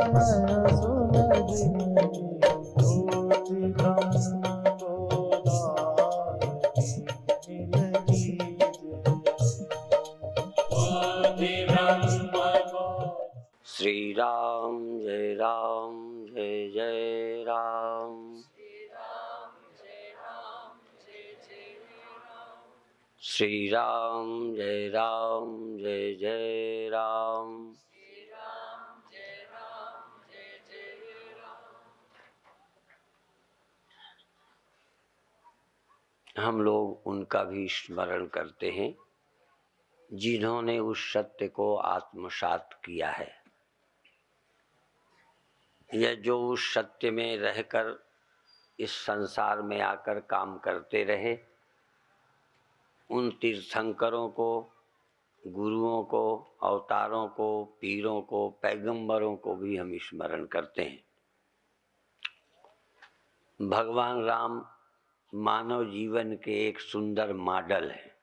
नयन सुलगिनी ज्योति ब्रह्म गोदावरी नीलगी श्री राम जय राम जय जय राम। श्री राम जय राम जय जय राम। हम लोग उनका भी स्मरण करते हैं जिन्होंने उस सत्य को आत्मसात किया है, या जो उस सत्य में रहकर इस संसार में आकर काम करते रहे। उन तीर्थंकरों को, गुरुओं को, अवतारों को, पीरों को, पैगंबरों को भी हम स्मरण करते हैं। भगवान राम मानव जीवन के एक सुंदर मॉडल है।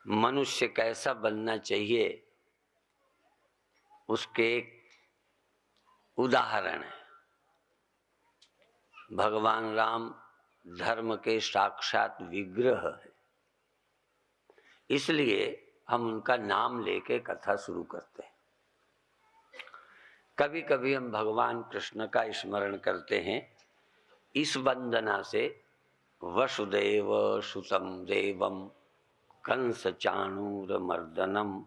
मनुष्य कैसा बनना चाहिए उसके एक उदाहरण है। भगवान राम धर्म के साक्षात विग्रह है, इसलिए हम उनका नाम लेके कथा शुरू करते हैं। कभी कभी हम भगवान कृष्ण का स्मरण करते हैं इस वंदना से, वसुदेव सुतं देवम कंस चाणूरमर्दनम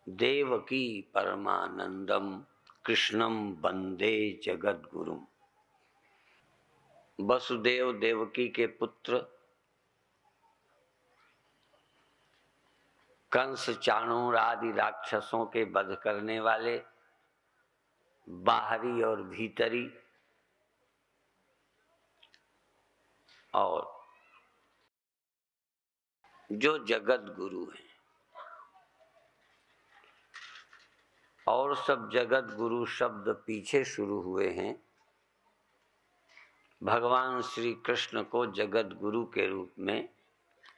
देवकी परमानंदम कृष्णम वंदे जगद्गुरुम। वसुदेव देवकी के पुत्र, कंस चाणूर आदि राक्षसों के वध करने वाले, बाहरी और भीतरी, और जो जगत गुरु हैं, और सब जगत गुरु शब्द पीछे शुरू हुए हैं। भगवान श्री कृष्ण को जगत गुरु के रूप में,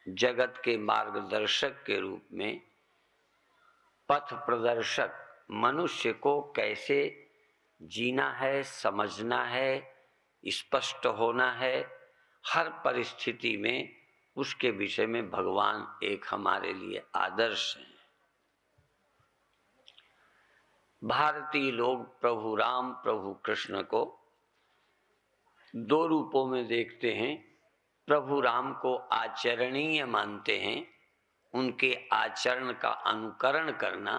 जगत के मार्गदर्शक के रूप में, पथ प्रदर्शक, मनुष्य को कैसे जीना है, समझना है, स्पष्ट होना है, हर परिस्थिति में उसके विषय में भगवान एक हमारे लिए आदर्श हैं। भारतीय लोग प्रभु राम, प्रभु कृष्ण को दो रूपों में देखते हैं। प्रभु राम को आचरणीय मानते हैं, उनके आचरण का अनुकरण करना,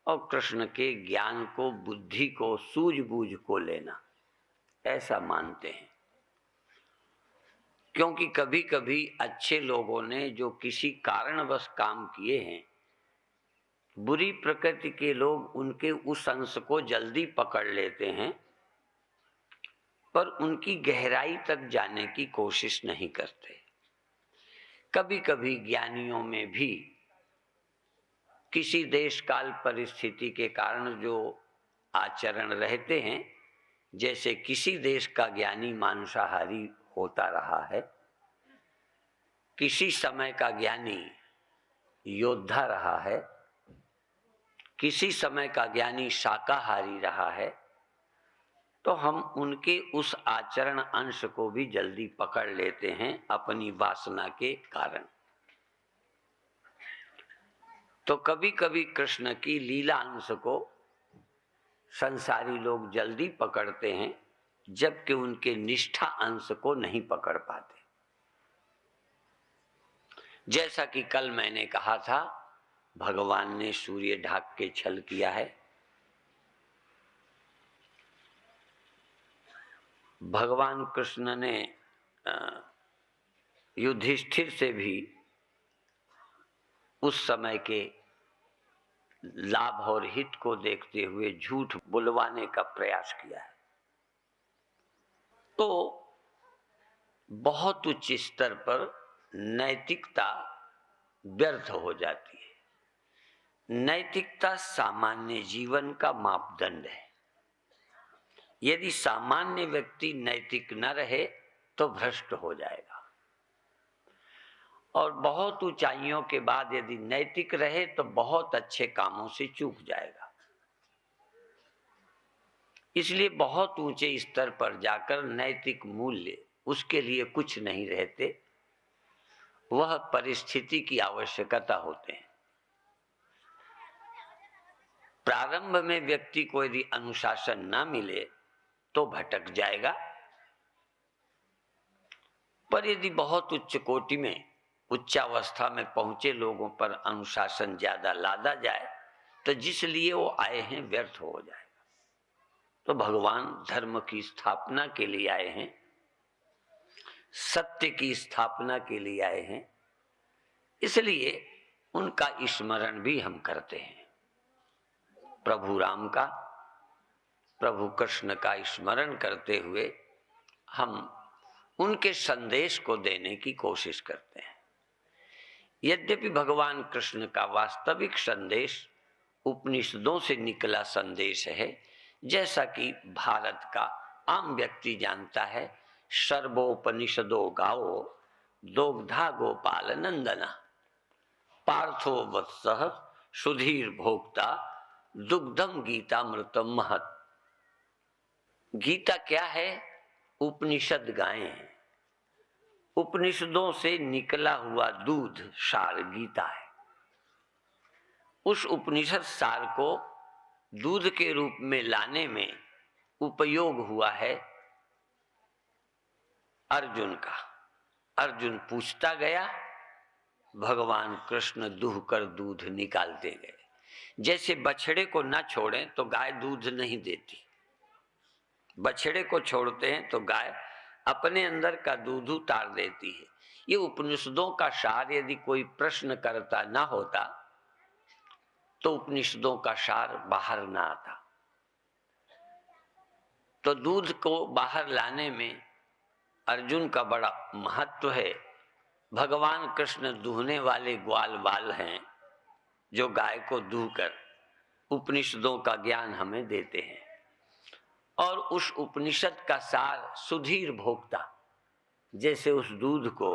और कृष्ण के ज्ञान को, बुद्धि को, सूझबूझ को लेना, ऐसा मानते हैं। क्योंकि कभी कभी अच्छे लोगों ने जो किसी कारणवश काम किए हैं, बुरी प्रकृति के लोग उनके उस अंश को जल्दी पकड़ लेते हैं, पर उनकी गहराई तक जाने की कोशिश नहीं करते। कभी कभी ज्ञानियों में भी किसी देश काल परिस्थिति के कारण जो आचरण रहते हैं, जैसे किसी देश का ज्ञानी मांसाहारी होता रहा है, किसी समय का ज्ञानी योद्धा रहा है, किसी समय का ज्ञानी शाकाहारी रहा है, तो हम उनके उस आचरण अंश को भी जल्दी पकड़ लेते हैं अपनी वासना के कारण। तो कभी कभी कृष्ण की लीला अंश को संसारी लोग जल्दी पकड़ते हैं, जबकि उनके निष्ठा अंश को नहीं पकड़ पाते। जैसा कि कल मैंने कहा था, भगवान ने सूर्य ढाक के छल किया है। भगवान कृष्ण ने युधिष्ठिर से भी उस समय के लाभ और हित को देखते हुए झूठ बुलवाने का प्रयास किया है। तो बहुत उच्च स्तर पर नैतिकता व्यर्थ हो जाती है। नैतिकता सामान्य जीवन का मापदंड है। यदि सामान्य व्यक्ति नैतिक न रहे तो भ्रष्ट हो जाएगा, और बहुत ऊंचाइयों के बाद यदि नैतिक रहे तो बहुत अच्छे कामों से चूक जाएगा। इसलिए बहुत ऊंचे स्तर पर जाकर नैतिक मूल्य उसके लिए कुछ नहीं रहते, वह परिस्थिति की आवश्यकता होते हैं। प्रारंभ में व्यक्ति को यदि अनुशासन न मिले तो भटक जाएगा, पर यदि बहुत उच्च कोटि में, उच्चावस्था में पहुंचे लोगों पर अनुशासन ज्यादा लादा जाए तो जिस लिए वो आए हैं व्यर्थ हो जाएगा। तो भगवान धर्म की स्थापना के लिए आए हैं, सत्य की स्थापना के लिए आए हैं, इसलिए उनका स्मरण भी हम करते हैं। प्रभु राम का, प्रभु कृष्ण का स्मरण करते हुए हम उनके संदेश को देने की कोशिश करते हैं। यद्यपि भगवान कृष्ण का वास्तविक संदेश उपनिषदों से निकला संदेश है, जैसा कि भारत का आम व्यक्ति जानता है। सर्वोपनिषदो गावो दोग्धा गोपाल नंदना, पार्थो वत्सः सुधीर भोक्ता दुग्धम गीतामृतम महत्। गीता क्या है? उपनिषद गायें हैं। उपनिषदों से निकला हुआ दूध सार गीता है। उस उपनिषद सार को दूध के रूप में लाने में उपयोग हुआ है अर्जुन का। अर्जुन पूछता गया, भगवान कृष्ण दूह कर दूध निकालते गए। जैसे बछड़े को न छोड़ें तो गाय दूध नहीं देती, बछड़े को छोड़ते हैं तो गाय अपने अंदर का दूध उतार देती है। ये उपनिषदों का सार यदि कोई प्रश्न करता ना होता तो उपनिषदों का सार बाहर ना आता। तो दूध को बाहर लाने में अर्जुन का बड़ा महत्व है। भगवान कृष्ण दूहने वाले ग्वाल बाल हैं जो गाय को दूहकर उपनिषदों का ज्ञान हमें देते हैं। और उस उपनिषद का सार सुधीर भोक्ता, जैसे उस दूध को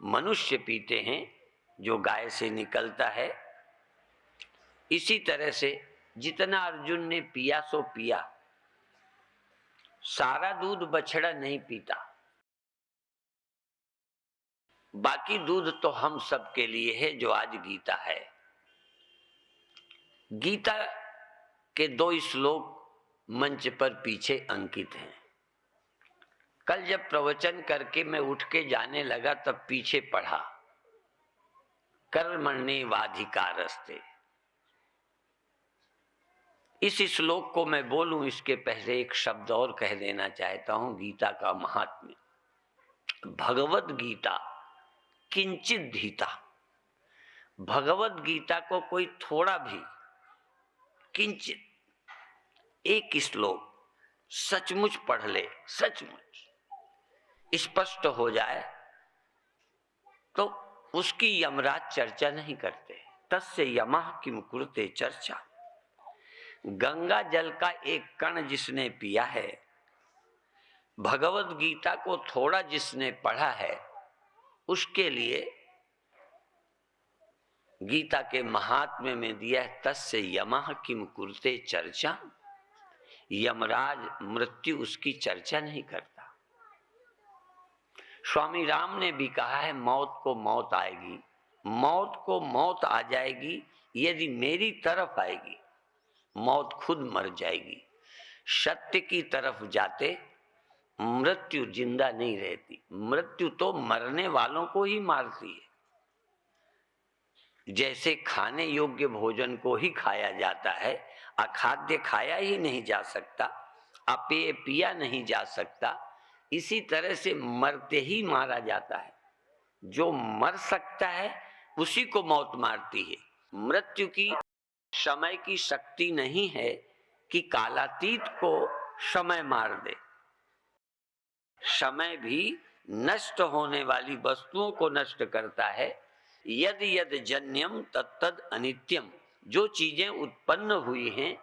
मनुष्य पीते हैं जो गाय से निकलता है, इसी तरह से जितना अर्जुन ने पिया सो पिया। सारा दूध बछड़ा नहीं पीता, बाकी दूध तो हम सब के लिए है जो आज गीता है। गीता के 2 श्लोक मंच पर पीछे अंकित हैं। कल जब प्रवचन करके मैं उठ के जाने लगा तब पीछे पढ़ा, कर्मण्येवाधिकारस्ते। इस श्लोक को मैं बोलूं इसके पहले एक शब्द और कह देना चाहता हूं। गीता का महात्म्य, भगवत गीता किंचित धीता। भगवत गीता को कोई थोड़ा भी, किंचित, एक श्लोक सचमुच पढ़ ले, सचमुच स्पष्ट हो जाए तो उसकी यमराज चर्चा नहीं करते। तस्य यमः किम कुरुते चर्चा। गंगा जल का एक कण जिसने पिया है, भगवत गीता को थोड़ा जिसने पढ़ा है, उसके लिए गीता के महात्म्य में दिया है तस्य यमः किम कुरुते चर्चा। यमराज मृत्यु उसकी चर्चा नहीं करता। स्वामी राम ने भी कहा है मौत को मौत आएगी, मौत को मौत आ जाएगी, यदि मेरी तरफ आएगी मौत खुद मर जाएगी। सत्य की तरफ जाते मृत्यु जिंदा नहीं रहती, मृत्यु तो मरने वालों को ही मारती है। जैसे खाने योग्य भोजन को ही खाया जाता है, अखाद्य खाया ही नहीं जा सकता, अपेय पिया नहीं जा सकता, इसी तरह से मरते ही मारा जाता है। जो मर सकता है उसी को मौत मारती है। मृत्यु की समय की शक्ति नहीं है कि कालातीत को समय मार दे। समय भी नष्ट होने वाली वस्तुओं को नष्ट करता है। यद यद जन्यम तत्तद अनित्यम। जो चीजें उत्पन्न हुई हैं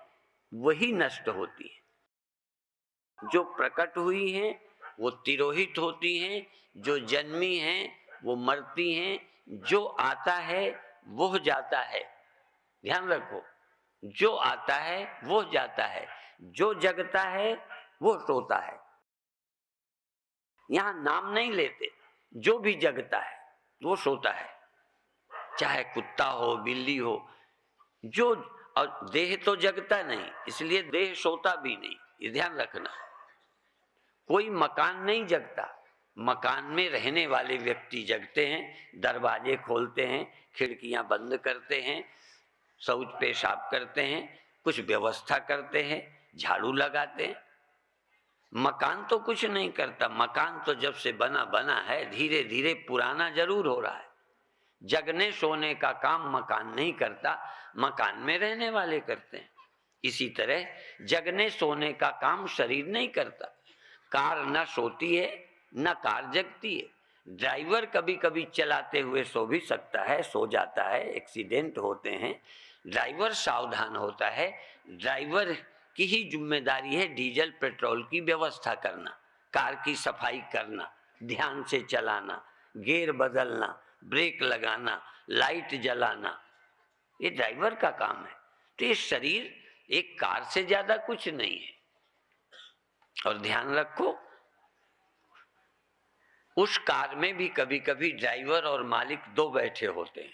वही नष्ट होती हैं, जो प्रकट हुई हैं वो तिरोहित होती हैं, जो जन्मी हैं वो मरती हैं, जो आता है वो जाता है। ध्यान रखो, जो आता है वो जाता है, जो जगता है वो सोता है। यहां नाम नहीं लेते, जो भी जगता है वो सोता है, चाहे कुत्ता हो बिल्ली हो। जो और देह तो जगता नहीं, इसलिए देह सोता भी नहीं, ये ध्यान रखना। कोई मकान नहीं जगता, मकान में रहने वाले व्यक्ति जगते हैं, दरवाजे खोलते हैं, खिड़कियां बंद करते हैं, शौच पेशाब करते हैं, कुछ व्यवस्था करते हैं, झाड़ू लगाते हैं। मकान तो कुछ नहीं करता, मकान तो जब से बना बना है, धीरे धीरे पुराना जरूर हो रहा है। जगने सोने का काम मकान नहीं करता, मकान में रहने वाले करते हैं। इसी तरह जगने सोने का काम शरीर नहीं करता। कार न सोती है न कार जगती है। ड्राइवर कभी कभी चलाते हुए सो भी सकता है, सो जाता है, एक्सीडेंट होते हैं, ड्राइवर सावधान होता है। ड्राइवर की ही जिम्मेदारी है डीजल पेट्रोल की व्यवस्था करना, कार की सफाई करना, ध्यान से चलाना, गियर बदलना, ब्रेक लगाना, लाइट जलाना, ये ड्राइवर का काम है। तो ये शरीर एक कार से ज्यादा कुछ नहीं है। और ध्यान रखो, उस कार में भी कभी कभी ड्राइवर और मालिक दो बैठे होते हैं।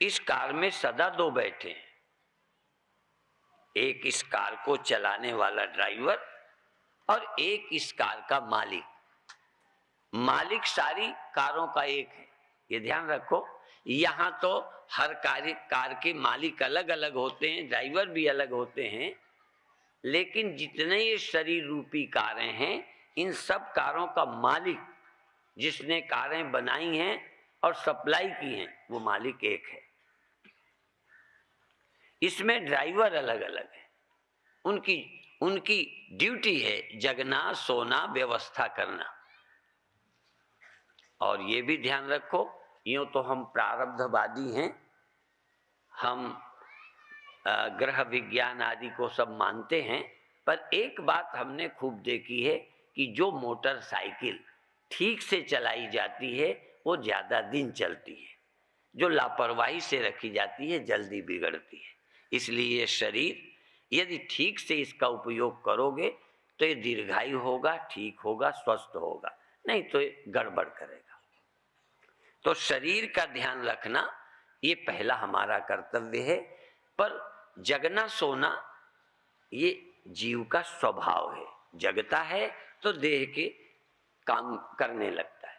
इस कार में सदा दो बैठे हैं, एक इस कार को चलाने वाला ड्राइवर और एक इस कार का मालिक। मालिक सारी कारों का एक है, ये ध्यान रखो। यहाँ तो हर कार के मालिक अलग अलग होते हैं, ड्राइवर भी अलग होते हैं, लेकिन जितने ये शरीर रूपी कारें हैं, इन सब कारों का मालिक, जिसने कारें बनाई हैं और सप्लाई की हैं, वो मालिक एक है। इसमें ड्राइवर अलग अलग है, उनकी उनकी ड्यूटी है जगना, सोना, व्यवस्था करना। और ये भी ध्यान रखो, यूं तो हम प्रारब्धवादी हैं, हम ग्रह विज्ञान आदि को सब मानते हैं, पर एक बात हमने खूब देखी है कि जो मोटरसाइकिल ठीक से चलाई जाती है वो ज़्यादा दिन चलती है, जो लापरवाही से रखी जाती है जल्दी बिगड़ती है। इसलिए ये शरीर यदि ठीक से इसका उपयोग करोगे तो ये दीर्घायु होगा, ठीक होगा, स्वस्थ होगा, नहीं तो ये गड़बड़ करेगा। तो शरीर का ध्यान रखना ये पहला हमारा कर्तव्य है। पर जगना सोना ये जीव का स्वभाव है, जगता है तो देह के काम करने लगता है।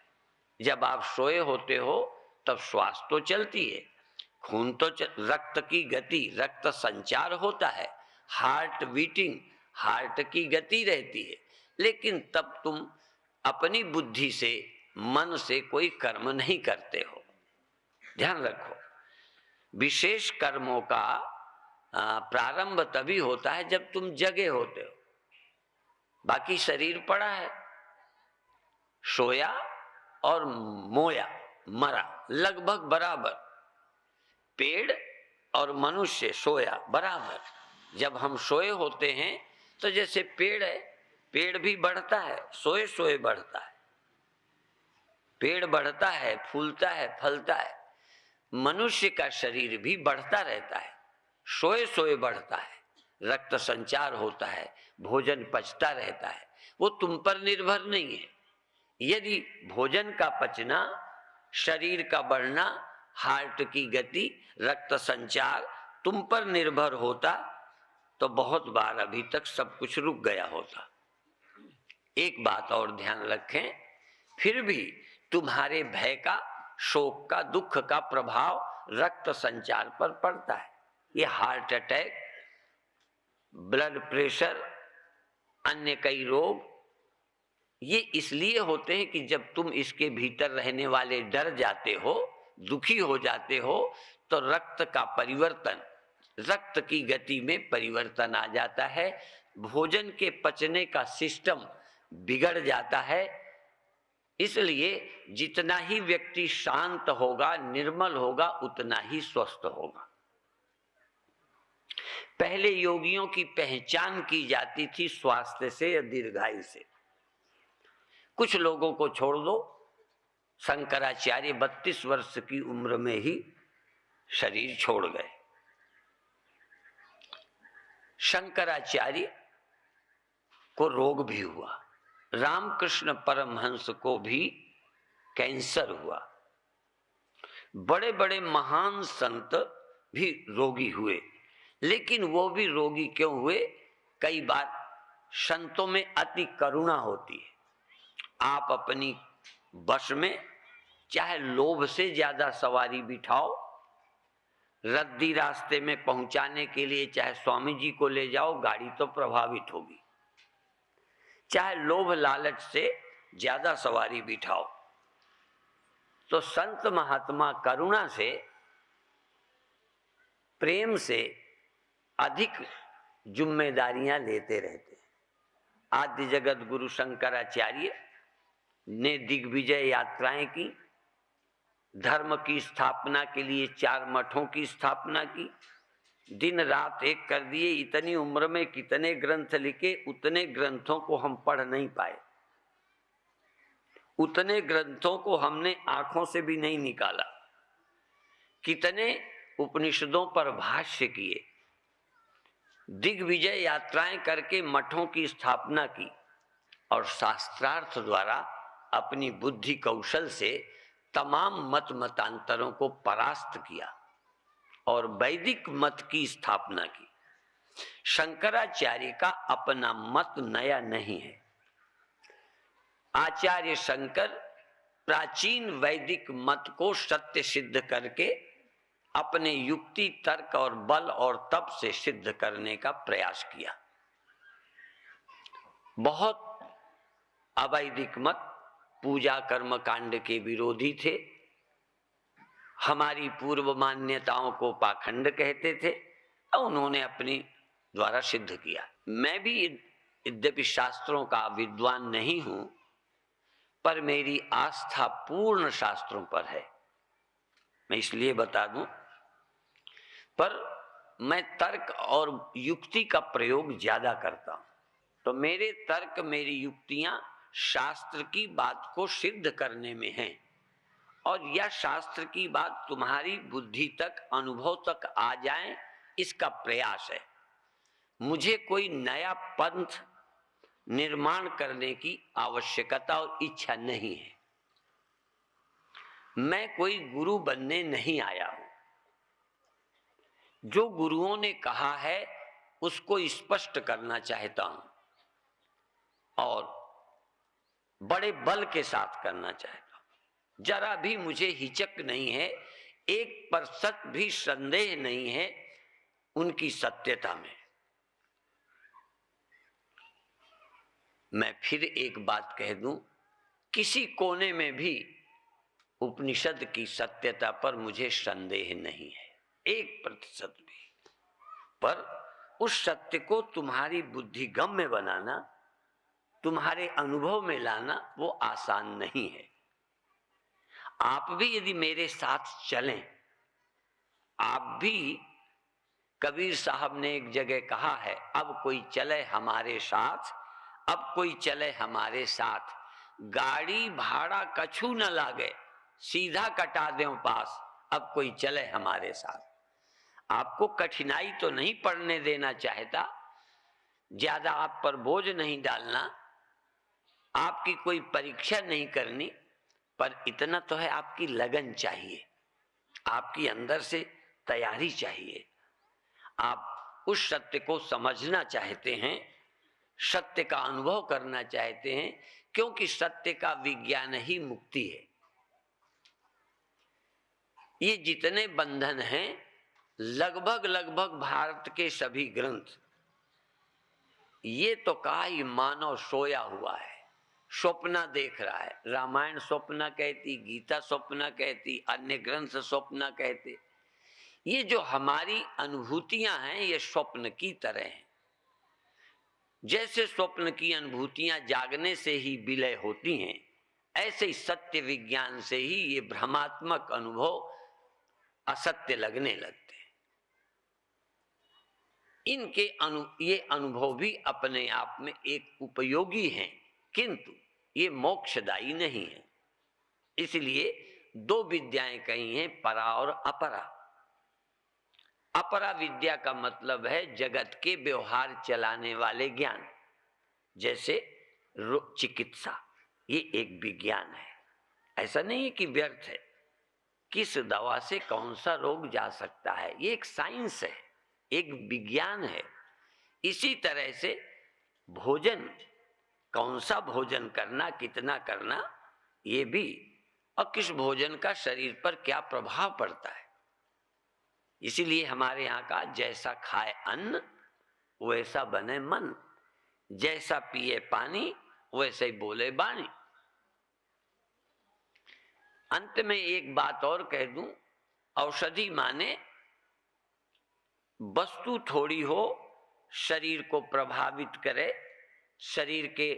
जब आप सोए होते हो तब श्वास तो चलती है, खून तो रक्त की गति, रक्त संचार होता है, हार्ट बीटिंग, हार्ट की गति रहती है, लेकिन तब तुम अपनी बुद्धि से, मन से कोई कर्म नहीं करते हो। ध्यान रखो, विशेष कर्मों का प्रारंभ तभी होता है जब तुम जगे होते हो। बाकी शरीर पड़ा है, सोया और मोया, मरा, लगभग बराबर। पेड़ और मनुष्य सोया बराबर। जब हम सोए होते हैं तो जैसे पेड़ है, पेड़ भी बढ़ता है, सोए सोए बढ़ता है। पेड़ बढ़ता है, फूलता है, फलता है। मनुष्य का शरीर भी बढ़ता रहता है, सोए सोए बढ़ता है, रक्त संचार होता है, भोजन पचता रहता है। वो तुम पर निर्भर नहीं है। यदि भोजन का पचना, शरीर का बढ़ना, हार्ट की गति, रक्त संचार तुम पर निर्भर होता तो बहुत बार अभी तक सब कुछ रुक गया होता। एक बात और ध्यान रखें, फिर भी तुम्हारे भय का, शोक का, दुख का प्रभाव रक्त संचार पर पड़ता है। ये हार्ट अटैक, ब्लड प्रेशर, अन्य कई रोग ये इसलिए होते हैं कि जब तुम इसके भीतर रहने वाले डर जाते हो, दुखी हो जाते हो, तो रक्त का परिवर्तन, रक्त की गति में परिवर्तन आ जाता है, भोजन के पचने का सिस्टम बिगड़ जाता है। इसलिए जितना ही व्यक्ति शांत होगा, निर्मल होगा, उतना ही स्वस्थ होगा। पहले योगियों की पहचान की जाती थी स्वास्थ्य से या दीर्घायु से। कुछ लोगों को छोड़ दो, शंकराचार्य 32 वर्ष की उम्र में ही शरीर छोड़ गए। शंकराचार्य को रोग भी हुआ, रामकृष्ण परमहंस को भी कैंसर हुआ, बड़े बड़े महान संत भी रोगी हुए। लेकिन वो भी रोगी क्यों हुए? कई बार संतों में अति करुणा होती है। आप अपनी बस में चाहे लोभ से ज्यादा सवारी बिठाओ, रद्दी रास्ते में पहुंचाने के लिए चाहे स्वामी जी को ले जाओ, गाड़ी तो प्रभावित होगी। चाहे लोभ लालच से ज्यादा सवारी बिठाओ, तो संत महात्मा करुणा से, प्रेम से अधिक जिम्मेदारियां लेते रहते हैं। आद्य जगत गुरु शंकराचार्य ने दिग्विजय यात्राएं की, धर्म की स्थापना के लिए 4 मठों की स्थापना की, दिन रात एक कर दिए। इतनी उम्र में कितने ग्रंथ लिखे, उतने ग्रंथों को हम पढ़ नहीं पाए, उतने ग्रंथों को हमने आंखों से भी नहीं निकाला। कितने उपनिषदों पर भाष्य किए, दिग्विजय यात्राएं करके मठों की स्थापना की और शास्त्रार्थ द्वारा अपनी बुद्धि कौशल से तमाम मत मतांतरों को परास्त किया और वैदिक मत की स्थापना की। शंकराचार्य का अपना मत नया नहीं है। आचार्य शंकर प्राचीन वैदिक मत को सत्य सिद्ध करके अपने युक्ति, तर्क और बल और तप से सिद्ध करने का प्रयास किया। बहुत अवैदिक मत पूजा कर्म कांड के विरोधी थे, हमारी पूर्व मान्यताओं को पाखंड कहते थे, और उन्होंने अपनी द्वारा सिद्ध किया। मैं भी यद्यपि शास्त्रों का विद्वान नहीं हूं, पर मेरी आस्था पूर्ण शास्त्रों पर है। मैं इसलिए बता दूं, पर मैं तर्क और युक्ति का प्रयोग ज्यादा करता हूं। तो मेरे तर्क, मेरी युक्तियां शास्त्र की बात को सिद्ध करने में हैं, और यह शास्त्र की बात तुम्हारी बुद्धि तक, अनुभव तक आ जाए, इसका प्रयास है। मुझे कोई नया पंथ निर्माण करने की आवश्यकता और इच्छा नहीं है। मैं कोई गुरु बनने नहीं आया हूं। जो गुरुओं ने कहा है उसको स्पष्ट करना चाहता हूं और बड़े बल के साथ करना चाहता हूं। जरा भी मुझे हिचक नहीं है, 1% भी संदेह नहीं है उनकी सत्यता में। मैं फिर एक बात कह दूं, किसी कोने में भी उपनिषद की सत्यता पर मुझे संदेह नहीं है, 1% भी। पर उस सत्य को तुम्हारी बुद्धिगम्य बनाना, तुम्हारे अनुभव में लाना, वो आसान नहीं है। आप भी यदि मेरे साथ चलें, आप भी, कबीर साहब ने एक जगह कहा है, अब कोई चले हमारे साथ, अब कोई चले हमारे साथ, गाड़ी भाड़ा कछु न लागे, सीधा कटा दें पास, अब कोई चले हमारे साथ। आपको कठिनाई तो नहीं पड़ने देना चाहता, ज्यादा आप पर बोझ नहीं डालना, आपकी कोई परीक्षा नहीं करनी, पर इतना तो है, आपकी लगन चाहिए, आपकी अंदर से तैयारी चाहिए। आप उस सत्य को समझना चाहते हैं, सत्य का अनुभव करना चाहते हैं, क्योंकि सत्य का विज्ञान ही मुक्ति है। ये जितने बंधन हैं, लगभग भारत के सभी ग्रंथ, ये तो कहा ही मानव सोया हुआ है, स्वप्न देख रहा है। रामायण स्वप्न कहती, गीता स्वप्न कहती, अन्य ग्रंथ स्वप्न कहते। ये जो हमारी अनुभूतियां हैं, ये स्वप्न की तरह हैं। जैसे स्वप्न की अनुभूतियां जागने से ही विलय होती हैं, ऐसे ही सत्य विज्ञान से ही ये भ्रमात्मक अनुभव असत्य लगने लगते हैं। इनके ये अनुभव भी अपने आप में एक उपयोगी हैं, किंतु ये मोक्षदायी नहीं है। इसलिए 2 विद्याएं कही हैं, परा और अपरा। अपरा विद्या का मतलब है जगत के व्यवहार चलाने वाले ज्ञान, जैसे चिकित्सा, ये एक विज्ञान है। ऐसा नहीं है कि व्यर्थ है। किस दवा से कौन सा रोग जा सकता है, ये एक साइंस है, एक विज्ञान है। इसी तरह से भोजन, कौन सा भोजन करना, कितना करना, ये भी, और किस भोजन का शरीर पर क्या प्रभाव पड़ता है। इसीलिए हमारे यहाँ का जैसा खाए अन्न वैसा बने मन, जैसा पिए पानी वैसे ही बोले बाणी। अंत में एक बात और कह दूं, औषधि माने वस्तु थोड़ी हो, शरीर को प्रभावित करे, शरीर के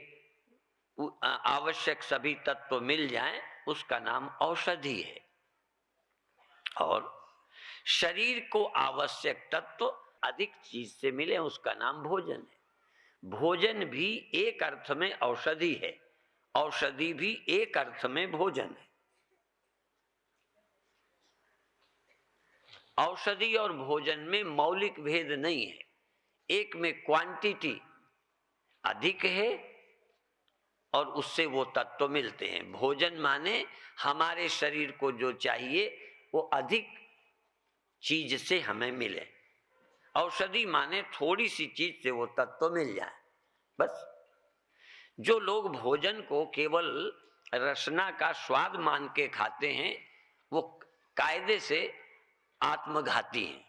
आवश्यक सभी तत्व मिल जाएं, उसका नाम औषधि है। और शरीर को आवश्यक तत्व अधिक चीज से मिले, उसका नाम भोजन है। भोजन भी एक अर्थ में औषधि है, औषधि भी एक अर्थ में भोजन है। औषधि और भोजन में मौलिक भेद नहीं है, एक में क्वांटिटी अधिक है और उससे वो तत्व मिलते हैं। भोजन माने हमारे शरीर को जो चाहिए वो अधिक चीज से हमें मिले। औषधि माने थोड़ी सी चीज से वो तत्व मिल जाए, बस। जो लोग भोजन को केवल रसना का स्वाद मान के खाते हैं, वो कायदे से आत्मघाती हैं।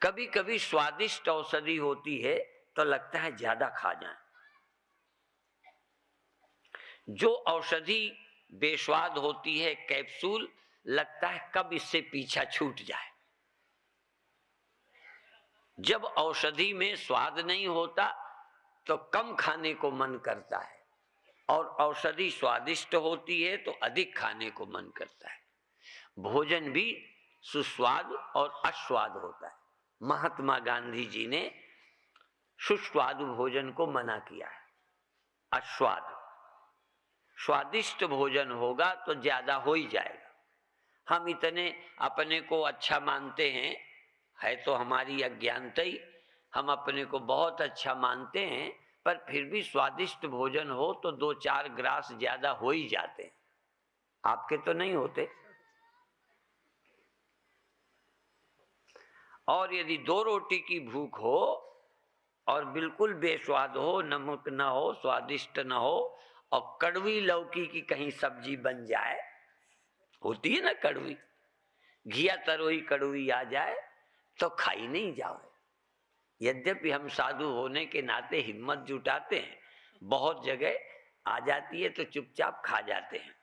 कभी कभी स्वादिष्ट औषधि होती है तो लगता है ज्यादा खा जाएं। जो औषधि बेस्वाद होती है, कैप्सूल, लगता है कब इससे पीछा छूट जाए। जब औषधि में स्वाद नहीं होता तो कम खाने को मन करता है, और औषधि स्वादिष्ट होती है तो अधिक खाने को मन करता है। भोजन भी सुस्वाद और अस्वाद होता है। महात्मा गांधी जी ने सुस्वाद भोजन को मना किया है, अस्वाद। स्वादिष्ट भोजन होगा तो ज्यादा हो ही जाएगा। हम इतने अपने को अच्छा मानते हैं, है तो हमारी अज्ञानता ही, हम अपने को बहुत अच्छा मानते हैं, पर फिर भी स्वादिष्ट भोजन हो तो 2-4 ग्रास ज्यादा हो ही जाते हैं। आपके तो नहीं होते। और यदि 2 रोटी की भूख हो और बिल्कुल बेस्वाद हो, नमक न हो, स्वादिष्ट न हो, और कड़वी लौकी की कहीं सब्जी बन जाए, होती है ना कड़वी, घिया तरोई कड़वी आ जाए तो खाई नहीं जाओ। यद्यपि हम साधु होने के नाते हिम्मत जुटाते हैं, बहुत जगह आ जाती है तो चुपचाप खा जाते हैं।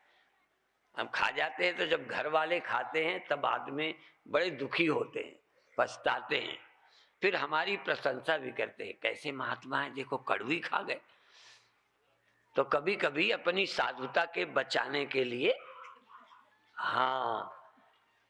हम खा जाते हैं तो जब घर वाले खाते हैं तब बाद में बड़े दुखी होते हैं, पछताते हैं, फिर हमारी प्रशंसा भी करते हैं, कैसे महात्मा है, देखो कड़वी खा गए। तो कभी कभी अपनी साधुता के बचाने के लिए, हाँ,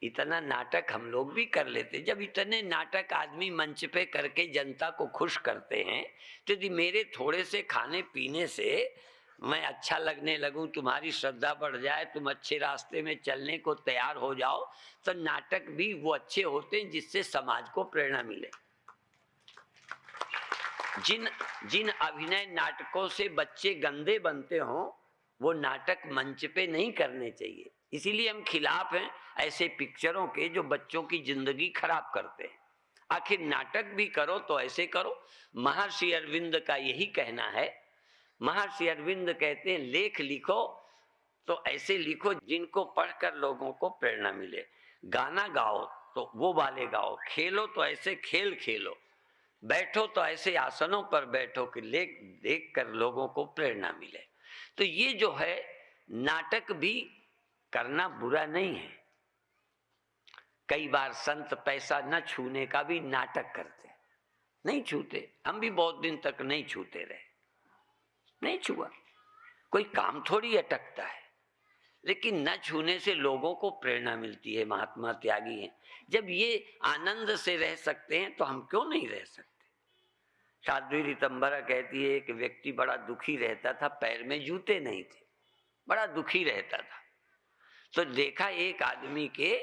इतना नाटक हम लोग भी कर लेते। जब इतने नाटक आदमी मंच पे करके जनता को खुश करते हैं, तो यदि मेरे थोड़े से खाने पीने से मैं अच्छा लगने लगूं, तुम्हारी श्रद्धा बढ़ जाए, तुम अच्छे रास्ते में चलने को तैयार हो जाओ, तो नाटक भी वो अच्छे होते हैं जिससे समाज को प्रेरणा मिले। जिन अभिनय नाटकों से बच्चे गंदे बनते हों, वो नाटक मंच पे नहीं करने चाहिए। इसीलिए हम खिलाफ हैं ऐसे पिक्चरों के जो बच्चों की जिंदगी खराब करते हैं। आखिर नाटक भी करो तो ऐसे करो। महर्षि अरविंद का यही कहना है। महर्षि अरविंद कहते हैं, लेख लिखो तो ऐसे लिखो जिनको पढ़कर लोगों को प्रेरणा मिले, गाना गाओ तो वो वाले गाओ, खेलो तो ऐसे खेल खेलो, बैठो तो ऐसे आसनों पर बैठो कि देख कर लोगों को प्रेरणा मिले। तो ये जो है नाटक भी करना बुरा नहीं है। कई बार संत पैसा न छूने का भी नाटक करते, नहीं छूते। हम भी बहुत दिन तक नहीं छूते रहे, नहीं छुआ, कोई काम थोड़ी अटकता है, लेकिन न छूने से लोगों को प्रेरणा मिलती है। महात्मा त्यागी हैं, जब ये आनंद से रह सकते हैं तो हम क्यों नहीं रह सकते। साध्वी ऋतंबरा कहती है कि व्यक्ति बड़ा दुखी रहता था, पैर में जूते नहीं थे, बड़ा दुखी रहता था। तो देखा एक आदमी के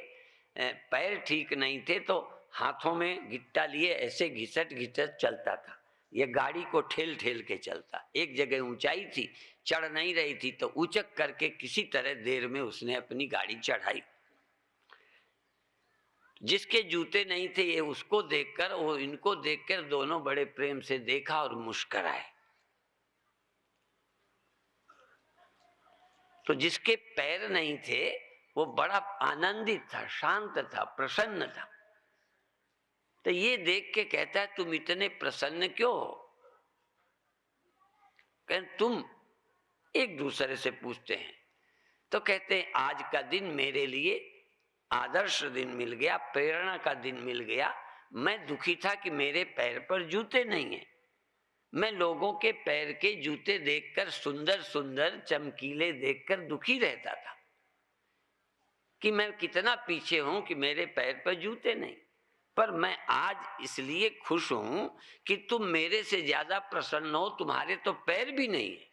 पैर ठीक नहीं थे, तो हाथों में गिट्टा लिए ऐसे घिसट घिसट चलता था। ये गाड़ी को ठेल ठेल के चलता। एक जगह ऊंचाई थी, चढ़ नहीं रही थी, तो ऊंचक करके किसी तरह देर में उसने अपनी गाड़ी चढ़ाई। जिसके जूते नहीं थे, ये उसको देखकर और इनको देखकर दोनों बड़े प्रेम से देखा और मुस्कुराए। तो जिसके पैर नहीं थे वो बड़ा आनंदित था, शांत था, प्रसन्न था। तो ये देख के कहता है, तुम इतने प्रसन्न क्यों हो? कहते तुम एक दूसरे से पूछते हैं। तो कहते हैं, आज का दिन मेरे लिए आदर्श दिन मिल गया, प्रेरणा का दिन मिल गया। मैं दुखी था कि मेरे पैर पर जूते नहीं हैं। मैं लोगों के पैर के जूते देखकर, सुंदर सुंदर चमकीले देखकर दुखी रहता था कि मैं कितना पीछे हूं कि मेरे पैर पर जूते नहीं। पर मैं आज इसलिए खुश हूं कि तुम मेरे से ज्यादा प्रसन्न हो, तुम्हारे तो पैर भी नहीं है।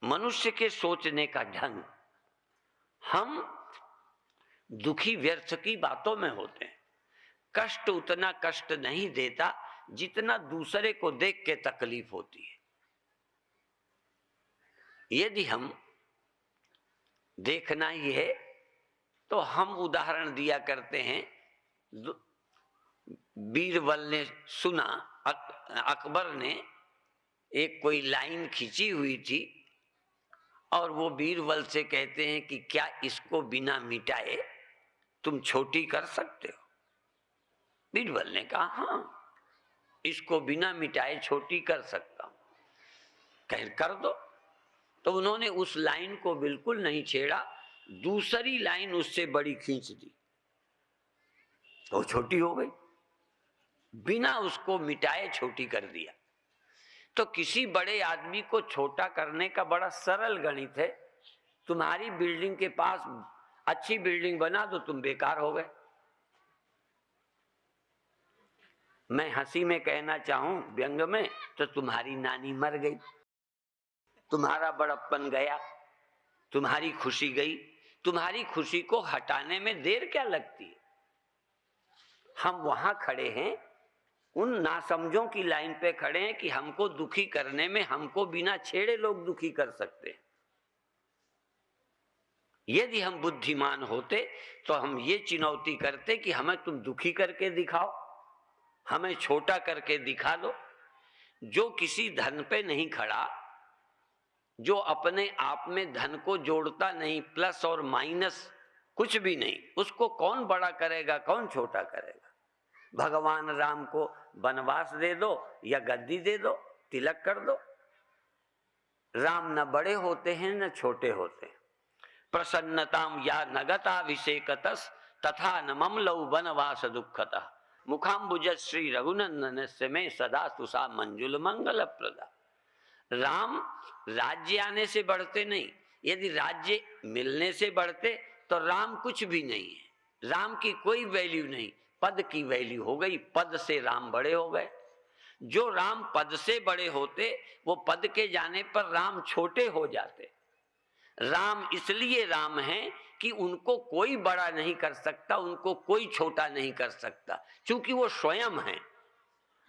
मनुष्य के सोचने का ढंग, हम दुखी व्यर्थ की बातों में होते हैं। कष्ट उतना कष्ट नहीं देता जितना दूसरे को देख के तकलीफ होती है। यदि हम देखना ही है तो हम उदाहरण दिया करते हैं। बीरबल ने सुना, अकबर ने एक कोई लाइन खींची हुई थी और वो बीरबल से कहते हैं कि क्या इसको बिना मिटाए तुम छोटी कर सकते हो? बीरबल ने कहा, हाँ, इसको बिना मिटाए छोटी कर सकता हूं। कह कर दो। तो उन्होंने उस लाइन को बिल्कुल नहीं छेड़ा, दूसरी लाइन उससे बड़ी खींच दी, तो छोटी हो गई। बिना उसको मिटाए छोटी कर दिया। तो किसी बड़े आदमी को छोटा करने का बड़ा सरल गणित है। तुम्हारी बिल्डिंग के पास अच्छी बिल्डिंग बना दो, तुम बेकार हो गए। मैं हंसी में कहना चाहूं, व्यंग में, तो तुम्हारी नानी मर गई, तुम्हारा बड़प्पन गया, तुम्हारी खुशी गई। तुम्हारी खुशी को हटाने में देर क्या लगती है? हम वहां खड़े हैं, उन नासमझों की लाइन पे खड़े हैं कि हमको दुखी करने में हमको बिना छेड़े लोग दुखी कर सकते हैं। यदि हम बुद्धिमान होते तो हम ये चुनौती करते कि हमें तुम दुखी करके दिखाओ, हमें छोटा करके दिखा दो। जो किसी धन पे नहीं खड़ा, जो अपने आप में धन को जोड़ता नहीं, प्लस और माइनस कुछ भी नहीं, उसको कौन बड़ा करेगा, कौन छोटा करेगा? भगवान राम को वनवास दे दो या गद्दी दे दो, तिलक कर दो। राम न बड़े होते हैं न छोटे होते हैं। प्रसन्नताम या नगताभिषेकतस तथा न ममलौ वनवास दुःखतः मुखाम्बुज श्री रघुनंदन से में सदा तुषा मंजुल मंगल प्रदा। राम राज्य आने से बढ़ते नहीं। यदि राज्य मिलने से बढ़ते तो राम कुछ भी नहीं है। राम की कोई वैल्यू नहीं, पद की वैल्यू हो गई। पद से राम बड़े हो गए। जो राम पद से बड़े होते, वो पद के जाने पर राम छोटे हो जाते। राम इसलिए राम हैं कि उनको कोई बड़ा नहीं कर सकता, उनको कोई छोटा नहीं कर सकता, क्योंकि वो स्वयं हैं।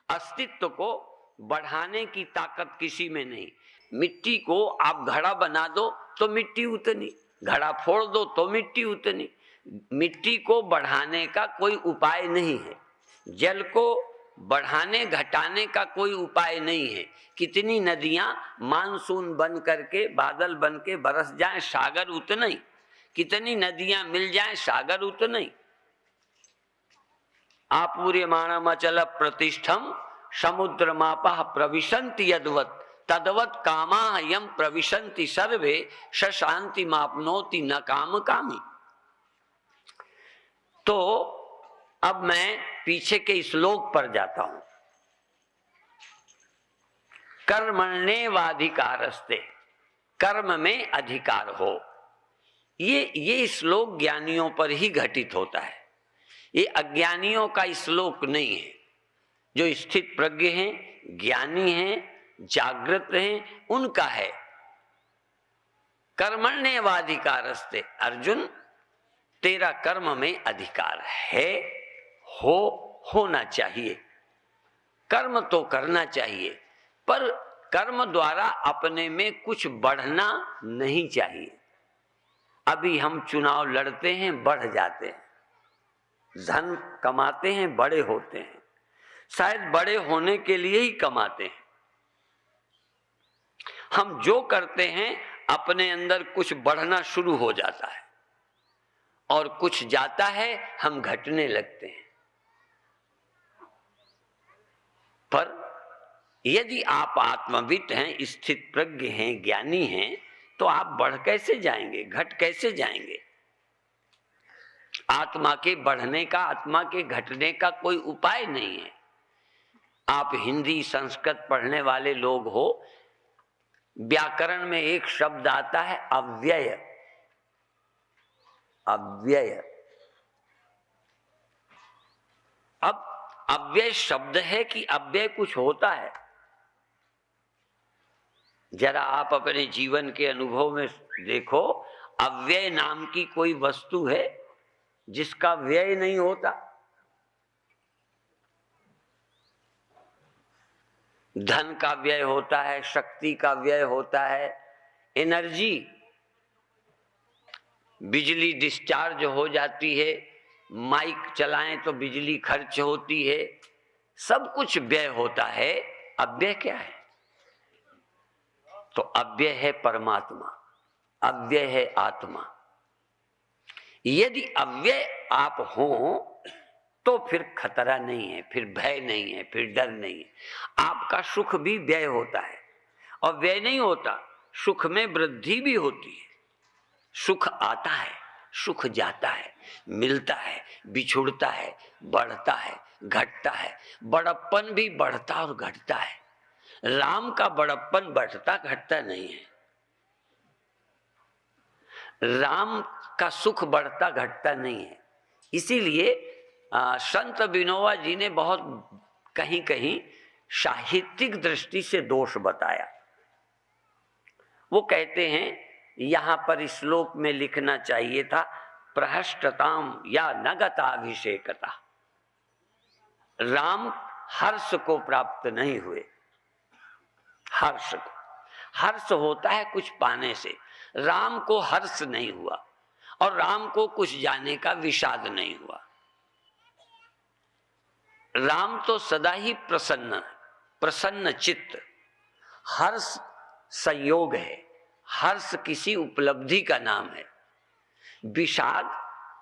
अस्तित्व को बढ़ाने की ताकत किसी में नहीं। मिट्टी को आप घड़ा बना दो तो मिट्टी उतनी, घड़ा फोड़ दो तो मिट्टी उतनी। मिट्टी को बढ़ाने का कोई उपाय नहीं है। जल को बढ़ाने घटाने का कोई उपाय नहीं है। कितनी नदियां मानसून बन करके, बादल बन के बरस जाएं, सागर उतना ही। कितनी नदियां मिल जाएं, सागर उतना ही। आपूर्यमाणम अचल प्रतिष्ठम समुद्र मापा प्रविशन्ति यद्वत् तद्वत् कामा यम प्रविशन्ति सर्वे स शांति मापनोति न काम कामी। तो अब मैं पीछे के श्लोक पर जाता हूं। कर्मण्येवाधिकारस्ते, कर्म में अधिकार हो। ये श्लोक ज्ञानियों पर ही घटित होता है। ये अज्ञानियों का श्लोक नहीं है। जो स्थित प्रज्ञ हैं, ज्ञानी हैं, जागृत हैं, उनका है। कर्मण्येवाधिकारस्ते, अर्जुन तेरा कर्म में अधिकार है, होना चाहिए, कर्म तो करना चाहिए, पर कर्म द्वारा अपने में कुछ बढ़ना नहीं चाहिए। अभी हम चुनाव लड़ते हैं, बढ़ जाते हैं, धन कमाते हैं, बड़े होते हैं, शायद बड़े होने के लिए ही कमाते हैं। हम जो करते हैं अपने अंदर कुछ बढ़ना शुरू हो जाता है और कुछ जाता है, हम घटने लगते हैं। पर यदि आप आत्मविद हैं, स्थित प्रज्ञ हैं, ज्ञानी हैं, तो आप बढ़ कैसे जाएंगे, घट कैसे जाएंगे? आत्मा के बढ़ने का, आत्मा के घटने का कोई उपाय नहीं है। आप हिंदी संस्कृत पढ़ने वाले लोग हो, व्याकरण में एक शब्द आता है अव्यय। अव्यय, अब अव्यय शब्द है कि अव्यय कुछ होता है? जरा आप अपने जीवन के अनुभव में देखो, अव्यय नाम की कोई वस्तु है जिसका व्यय नहीं होता? धन का व्यय होता है, शक्ति का व्यय होता है, एनर्जी, बिजली डिस्चार्ज हो जाती है, माइक चलाएं तो बिजली खर्च होती है, सब कुछ व्यय होता है। अव्यय क्या है? तो अव्यय है परमात्मा, अव्यय है आत्मा। यदि अव्यय आप हो तो फिर खतरा नहीं है, फिर भय नहीं है, फिर डर नहीं है। आपका सुख भी व्यय होता है और व्यय नहीं होता, सुख में वृद्धि भी होती है। सुख आता है, सुख जाता है, मिलता है, बिछुड़ता है, बढ़ता है, घटता है। बड़प्पन भी बढ़ता और घटता है। राम का बड़प्पन बढ़ता घटता नहीं है। राम का सुख बढ़ता घटता नहीं है। इसीलिए संत विनोबा जी ने बहुत कहीं कहीं साहित्यिक दृष्टि से दोष बताया। वो कहते हैं यहां पर श्लोक में लिखना चाहिए था प्रहष्टताम या नगताभिषेकता। राम हर्ष को प्राप्त नहीं हुए। हर्ष को, हर्ष होता है कुछ पाने से, राम को हर्ष नहीं हुआ और राम को कुछ जाने का विषाद नहीं हुआ। राम तो सदा ही प्रसन्न, प्रसन्न चित्त। हर्ष संयोग है, हर्ष किसी उपलब्धि का नाम है, विषाद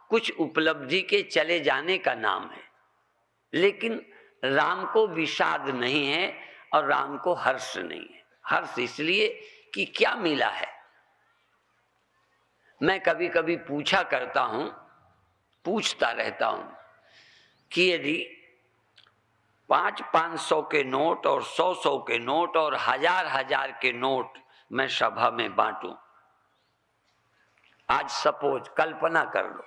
कुछ उपलब्धि के चले जाने का नाम है। लेकिन राम को विषाद नहीं है और राम को हर्ष नहीं है। हर्ष इसलिए कि क्या मिला है। मैं कभी कभी पूछा करता हूं, पूछता रहता हूं कि यदि 500-500 के नोट और 100-100 के नोट और 1000-1000 के नोट मैं सभा में बांटूं, आज सपोज कल्पना कर लो,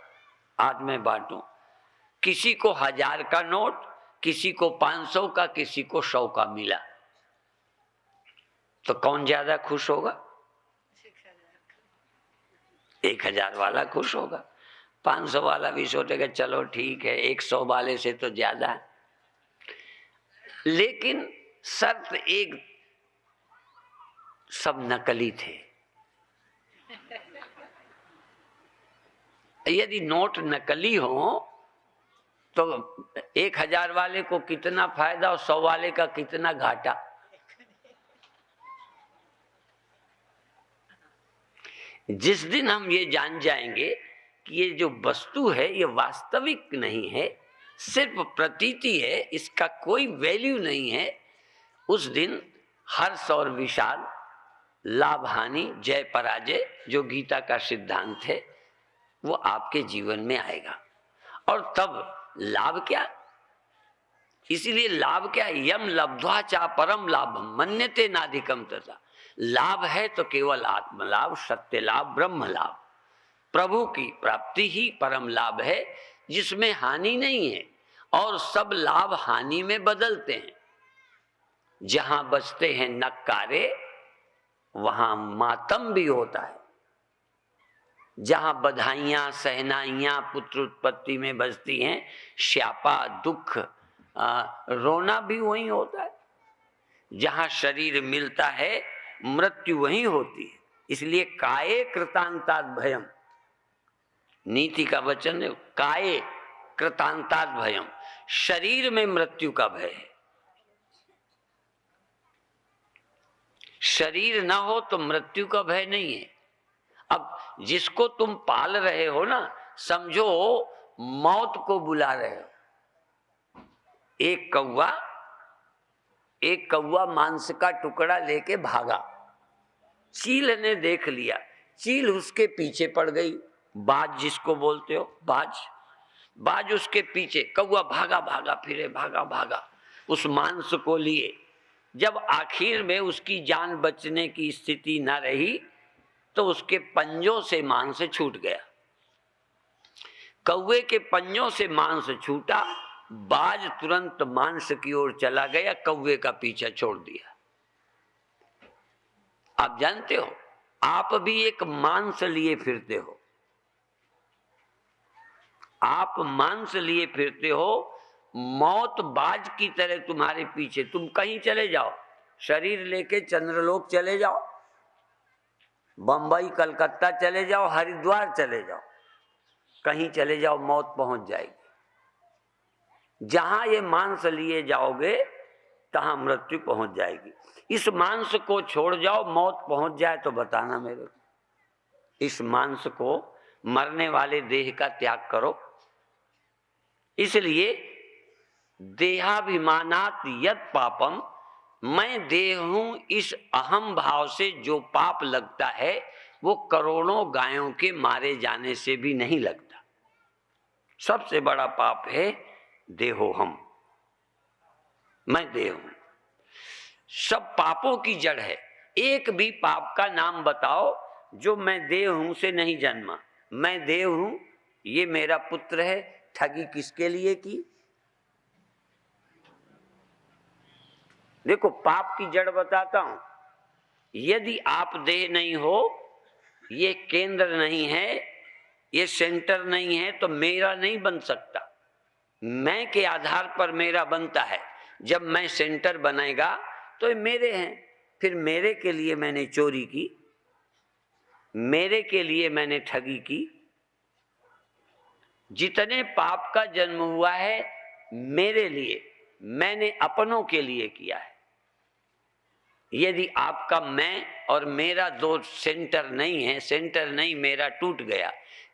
आज मैं बांटूं, किसी को 1000 का नोट, किसी को 500 का, किसी को 100 का मिला, तो कौन ज्यादा खुश होगा? 1000 वाला खुश होगा। 500 वाला भी सोचेगा चलो ठीक है, 100 वाले से तो ज्यादा है। लेकिन शर्त एक, सब नकली थे। यदि नोट नकली हो तो 1000 वाले को कितना फायदा और 100 वाले का कितना घाटा। जिस दिन हम ये जान जाएंगे कि ये जो वस्तु है ये वास्तविक नहीं है, सिर्फ प्रतीति है, इसका कोई वैल्यू नहीं है, उस दिन हर्ष और विषाद, लाभ हानि, जय पराजय, जो गीता का सिद्धांत है, वो आपके जीवन में आएगा। और तब लाभ क्या? इसीलिए लाभ क्या? यम लब्ध्वा चा परम लाभम मन्यते नाधिकम तथा। लाभ है तो केवल आत्म लाभ, सत्य लाभ, ब्रह्म लाभ, प्रभु की प्राप्ति ही परम लाभ है, जिसमें हानि नहीं है और सब लाभ हानि में बदलते हैं। जहां बचते हैं नक्कारे वहां मातम भी होता है। जहां बधाइयां सहनाइयां पुत्र उत्पत्ति में बजती हैं, श्यापा दुख रोना भी वहीं होता है। जहां शरीर मिलता है मृत्यु वहीं होती है। इसलिए काये कृतांतात् भयम, नीति का वचन है, काये कृतांतात् भयम, शरीर में मृत्यु का भय है। शरीर ना हो तो मृत्यु का भय नहीं है। अब जिसको तुम पाल रहे हो ना, समझो मौत को बुला रहे हो। एक कौवा मांस का टुकड़ा लेके भागा, चील ने देख लिया, चील उसके पीछे पड़ गई। बाज जिसको बोलते हो, बाज उसके पीछे, कौवा भागा भागा फिरे, भागा भागा उस मांस को लिए। जब आखिर में उसकी जान बचने की स्थिति न रही तो उसके पंजों से मांस छूट गया। कौवे के पंजों से मांस छूटा, बाज तुरंत मांस की ओर चला गया, कौवे का पीछा छोड़ दिया। आप जानते हो, आप भी एक मांस लिए फिरते हो, आप मांस लिए फिरते हो। मौत बाज की तरह तुम्हारे पीछे, तुम कहीं चले जाओ, शरीर लेके चंद्रलोक चले जाओ, बंबई कलकत्ता चले जाओ, हरिद्वार चले जाओ, कहीं चले जाओ, मौत पहुंच जाएगी। जहां ये मांस लिए जाओगे तहां मृत्यु पहुंच जाएगी। इस मांस को छोड़ जाओ, मौत पहुंच जाए तो बताना मेरे को। इस मांस को, मरने वाले देह का त्याग करो। इसलिए देहाभिमानात् यत् पापम, मैं देह हूं, इस अहम भाव से जो पाप लगता है वो करोड़ों गायों के मारे जाने से भी नहीं लगता। सबसे बड़ा पाप है देहोहम, मैं देह हूं। सब पापों की जड़ है। एक भी पाप का नाम बताओ जो मैं देह हूं से नहीं जन्मा। मैं देह हूं, ये मेरा पुत्र है, ठगी किसके लिए की? देखो, पाप की जड़ बताता हूं। यदि आप देह नहीं हो, ये केंद्र नहीं है, ये सेंटर नहीं है, तो मेरा नहीं बन सकता। मैं के आधार पर मेरा बनता है। जब मैं सेंटर बनेगा तो ये मेरे हैं। फिर मेरे के लिए मैंने चोरी की, मेरे के लिए मैंने ठगी की। जितने पाप का जन्म हुआ है मेरे लिए, मैंने अपनों के लिए किया है। यदि आपका मैं और मेरा दो सेंटर नहीं है, सेंटर नहीं, मेरा टूट गया,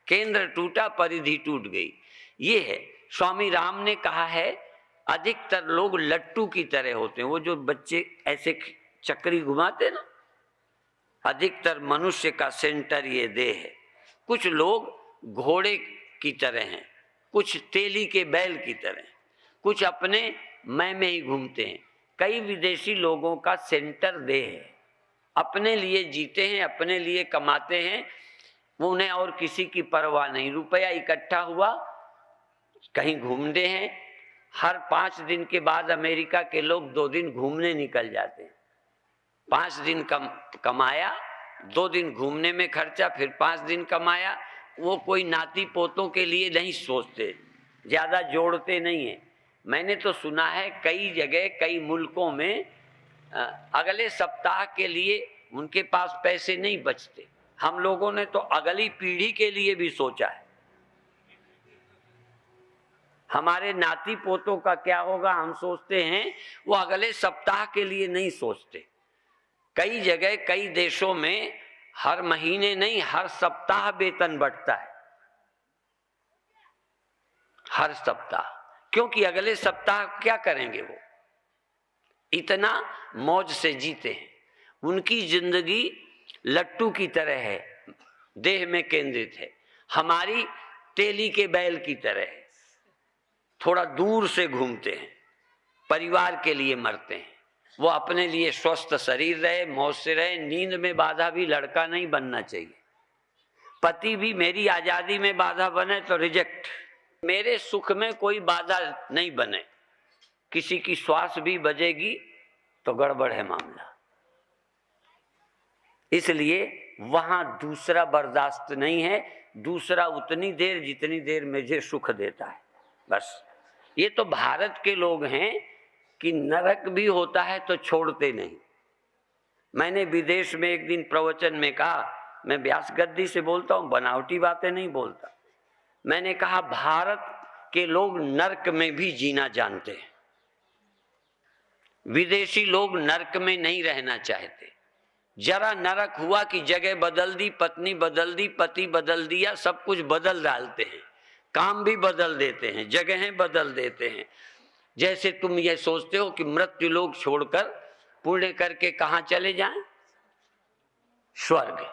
केंद्र टूटा, परिधि टूट गई। ये है, स्वामी राम ने कहा है, अधिकतर लोग लट्टू की तरह होते हैं। वो जो बच्चे ऐसे चक्री घुमाते ना, अधिकतर मनुष्य का सेंटर ये देह है। कुछ लोग घोड़े की तरह हैं, कुछ तेली के बैल की तरह, कुछ अपने मैं में ही घूमते हैं। कई विदेशी लोगों का सेंटर देह है, अपने लिए जीते हैं, अपने लिए कमाते हैं, वो उन्हें और किसी की परवाह नहीं। रुपया इकट्ठा हुआ, कहीं घूमते हैं। हर 5 दिन के बाद अमेरिका के लोग 2 दिन घूमने निकल जाते हैं। 5 दिन कमाया, 2 दिन घूमने में खर्चा, फिर 5 दिन कमाया। वो कोई नाती पोतों के लिए नहीं सोचते, ज्यादा जोड़ते नहीं है। मैंने तो सुना है कई जगह, कई मुल्कों में अगले सप्ताह के लिए उनके पास पैसे नहीं बचते। हम लोगों ने तो अगली पीढ़ी के लिए भी सोचा है। हमारे नाती पोतों का क्या होगा हम सोचते हैं, वो अगले सप्ताह के लिए नहीं सोचते। कई जगह, कई देशों में हर महीने नहीं, हर सप्ताह वेतन बढ़ता है, हर सप्ताह। क्योंकि अगले सप्ताह क्या करेंगे? वो इतना मौज से जीते हैं। उनकी जिंदगी लट्टू की तरह है, देह में केंद्रित है। हमारी तेली के बैल की तरह है, थोड़ा दूर से घूमते हैं, परिवार के लिए मरते हैं। वो अपने लिए स्वस्थ शरीर रहे, मौज से रहे। नींद में बाधा भी लड़का नहीं बनना चाहिए। पति भी मेरी आजादी में बाधा बने तो रिजेक्ट। मेरे सुख में कोई बाधा नहीं बने। किसी की श्वास भी बजेगी तो गड़बड़ है मामला। इसलिए वहां दूसरा बर्दाश्त नहीं है, दूसरा उतनी देर जितनी देर मुझे सुख देता है, बस। ये तो भारत के लोग हैं कि नरक भी होता है तो छोड़ते नहीं। मैंने विदेश में एक दिन प्रवचन में कहा, मैं व्यास गद्दी से बोलता हूँ, बनावटी बातें नहीं बोलता। मैंने कहा भारत के लोग नरक में भी जीना जानते हैं, विदेशी लोग नरक में नहीं रहना चाहते। जरा नरक हुआ कि जगह बदल दी, पत्नी बदल दी, पति बदल दिया, सब कुछ बदल डालते हैं, काम भी बदल देते हैं, जगहें बदल देते हैं। जैसे तुम ये सोचते हो कि मृत्यु लोग छोड़कर पुण्य करके कहां चले जाएं? स्वर्ग।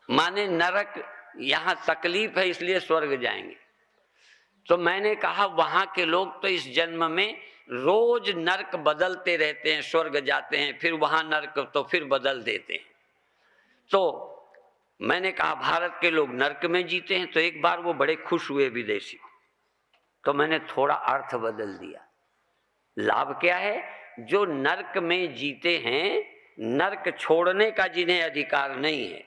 माने नरक यहां तकलीफ है इसलिए स्वर्ग जाएंगे। तो मैंने कहा वहां के लोग तो इस जन्म में रोज नरक बदलते रहते हैं, स्वर्ग जाते हैं, फिर वहां नरक तो फिर बदल देते हैं। तो मैंने कहा भारत के लोग नरक में जीते हैं। तो एक बार वो बड़े खुश हुए विदेशी, तो मैंने थोड़ा अर्थ बदल दिया। लाभ क्या है? जो नरक में जीते हैं, नरक छोड़ने का जिन्हें अधिकार नहीं है,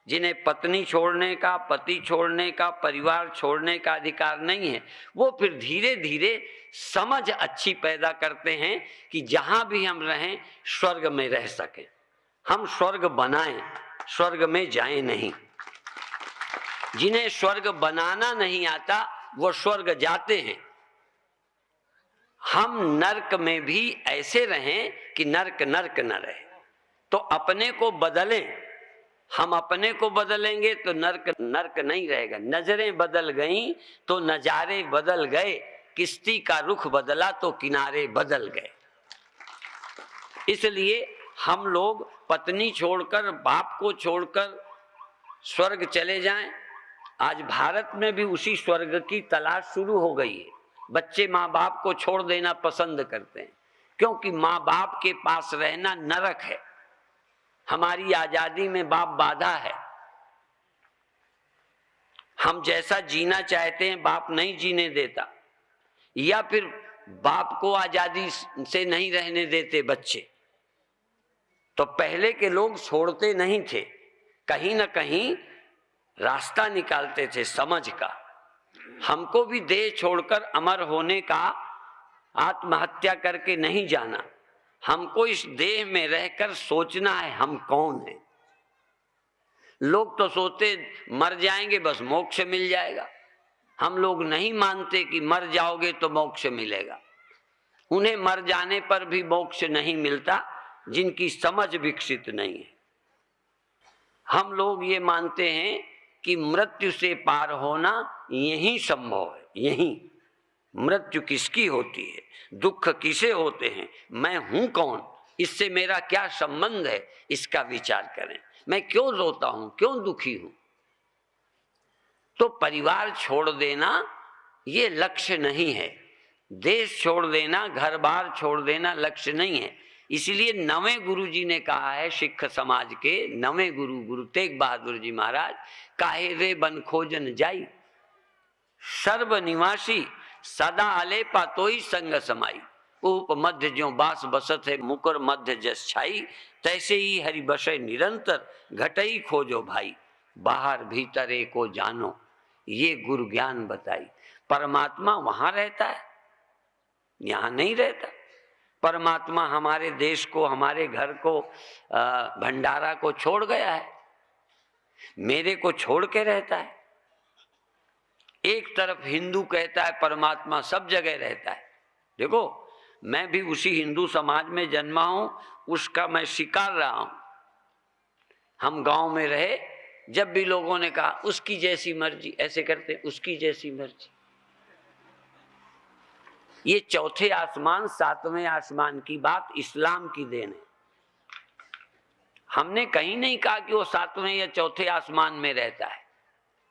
जिन्हें पत्नी छोड़ने का, पति छोड़ने का, परिवार छोड़ने का अधिकार नहीं है, वो फिर धीरे धीरे समझ अच्छी पैदा करते हैं कि जहां भी हम रहें स्वर्ग में रह सकें। हम स्वर्ग बनाएं, स्वर्ग में जाएं नहीं। जिन्हें स्वर्ग बनाना नहीं आता वो स्वर्ग जाते हैं। हम नरक में भी ऐसे रहें कि नरक नरक न रहे। तो अपने को बदलें। हम अपने को बदलेंगे तो नरक नरक नहीं रहेगा। नजरें बदल गईं तो नजारे बदल गए, किश्ती का रुख बदला तो किनारे बदल गए। इसलिए हम लोग पत्नी छोड़कर, बाप को छोड़कर स्वर्ग चले जाएं। आज भारत में भी उसी स्वर्ग की तलाश शुरू हो गई है। बच्चे माँ बाप को छोड़ देना पसंद करते हैं, क्योंकि माँ बाप के पास रहना नरक है। हमारी आजादी में बाप बाधा है। हम जैसा जीना चाहते हैं बाप नहीं जीने देता, या फिर बाप को आजादी से नहीं रहने देते बच्चे। तो पहले के लोग छोड़ते नहीं थे, कहीं ना कहीं रास्ता निकालते थे समझ का। हमको भी देह छोड़कर अमर होने का, आत्महत्या करके नहीं जाना। हमको इस देह में रहकर सोचना है हम कौन हैं। लोग तो सोचते मर जाएंगे बस मोक्ष मिल जाएगा। हम लोग नहीं मानते कि मर जाओगे तो मोक्ष मिलेगा। उन्हें मर जाने पर भी मोक्ष नहीं मिलता जिनकी समझ विकसित नहीं है। हम लोग ये मानते हैं कि मृत्यु से पार होना यही संभव है। यही मृत्यु किसकी होती है, दुख किसे होते हैं, मैं हूं कौन, इससे मेरा क्या संबंध है, इसका विचार करें। मैं क्यों रोता हूं, क्यों दुखी हूं। तो परिवार छोड़ देना ये लक्ष्य नहीं है। देश छोड़ देना, घर बार छोड़ देना लक्ष्य नहीं है। इसलिए नवें गुरु जी ने कहा है, सिख समाज के नवें गुरु गुरु तेग बहादुर जी महाराज, काहे रे बन खोजन जाई, सर्व निवासी सदा आले पातोई संग समाई। ऊप मध्य ज्यों बास बसत है, मुकर मध्य जस छाई, तैसे ही हरि बसे निरंतर, घटई खोजो भाई। बाहर भीतर एको जानो, ये गुरु ज्ञान बताई। परमात्मा वहां रहता है, यहां नहीं रहता। परमात्मा हमारे देश को, हमारे घर को, भंडारा को छोड़ गया है, मेरे को छोड़ के रहता है। एक तरफ हिंदू कहता है परमात्मा सब जगह रहता है। देखो, मैं भी उसी हिंदू समाज में जन्मा हूं, उसका मैं शिकार रहा हूं। हम गांव में रहे, जब भी लोगों ने कहा उसकी जैसी मर्जी, ऐसे करते उसकी जैसी मर्जी। ये चौथे आसमान, सातवें आसमान की बात इस्लाम की देन है। हमने कहीं नहीं कहा कि वो सातवें या चौथे आसमान में रहता है,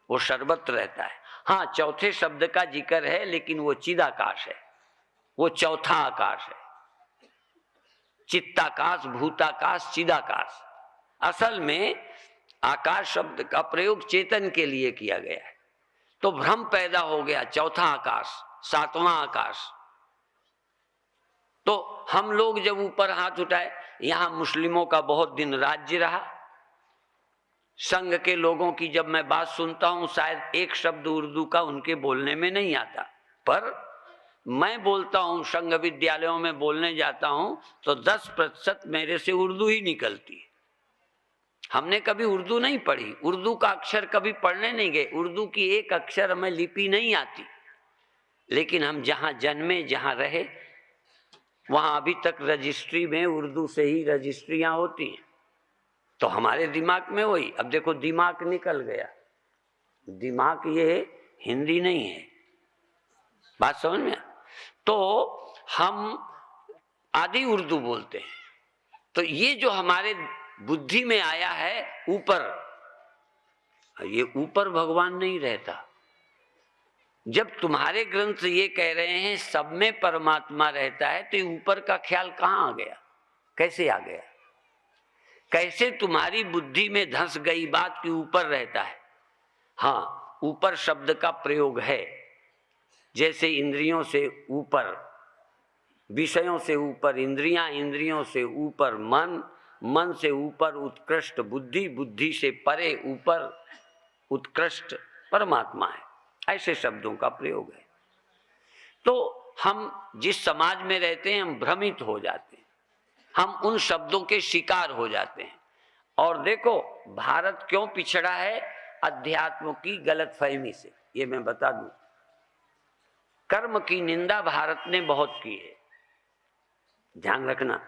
वो सर्वत्र रहता है। हाँ, चौथे शब्द का जिक्र है, लेकिन वो चिदाकाश है, वो चौथा आकाश है। चित्ताकाश, भूताकाश, चिदाकाश। असल में आकाश शब्द का प्रयोग चेतन के लिए किया गया है। तो भ्रम पैदा हो गया, चौथा आकाश, सातवां आकाश। तो हम लोग जब ऊपर हाथ उठाए, यहाँ मुस्लिमों का बहुत दिन राज्य रहा। संघ के लोगों की जब मैं बात सुनता हूँ, शायद एक शब्द उर्दू का उनके बोलने में नहीं आता, पर मैं बोलता हूँ, संघ विद्यालयों में बोलने जाता हूँ तो 10% मेरे से उर्दू ही निकलती है। हमने कभी उर्दू नहीं पढ़ी, उर्दू का अक्षर कभी पढ़ने नहीं गए, उर्दू की एक अक्षर हमें लिपि नहीं आती, लेकिन हम जहाँ जन्मे, जहाँ रहे, वहाँ अभी तक रजिस्ट्री में उर्दू से ही रजिस्ट्रियाँ होती हैं। तो हमारे दिमाग में वही, अब देखो दिमाग निकल गया, दिमाग ये हिंदी नहीं है, बात समझ में। तो हम आदि उर्दू बोलते हैं। तो ये जो हमारे बुद्धि में आया है ऊपर, ये ऊपर भगवान नहीं रहता। जब तुम्हारे ग्रंथ ये कह रहे हैं सब में परमात्मा रहता है, तो ये ऊपर का ख्याल कहाँ आ गया, कैसे आ गया? कैसे तुम्हारी बुद्धि में धंस गई बात कि ऊपर रहता है? हाँ, ऊपर शब्द का प्रयोग है, जैसे इंद्रियों से ऊपर, विषयों से ऊपर इंद्रियां, इंद्रियों से ऊपर मन, मन से ऊपर उत्कृष्ट बुद्धि, बुद्धि से परे ऊपर उत्कृष्ट परमात्मा है, ऐसे शब्दों का प्रयोग है। तो हम जिस समाज में रहते हैं, हम भ्रमित हो जाते हैं, हम उन शब्दों के शिकार हो जाते हैं। और देखो भारत क्यों पिछड़ा है अध्यात्म की गलतफहमी से, ये मैं बता दूं। कर्म की निंदा भारत ने बहुत की है, ध्यान रखना।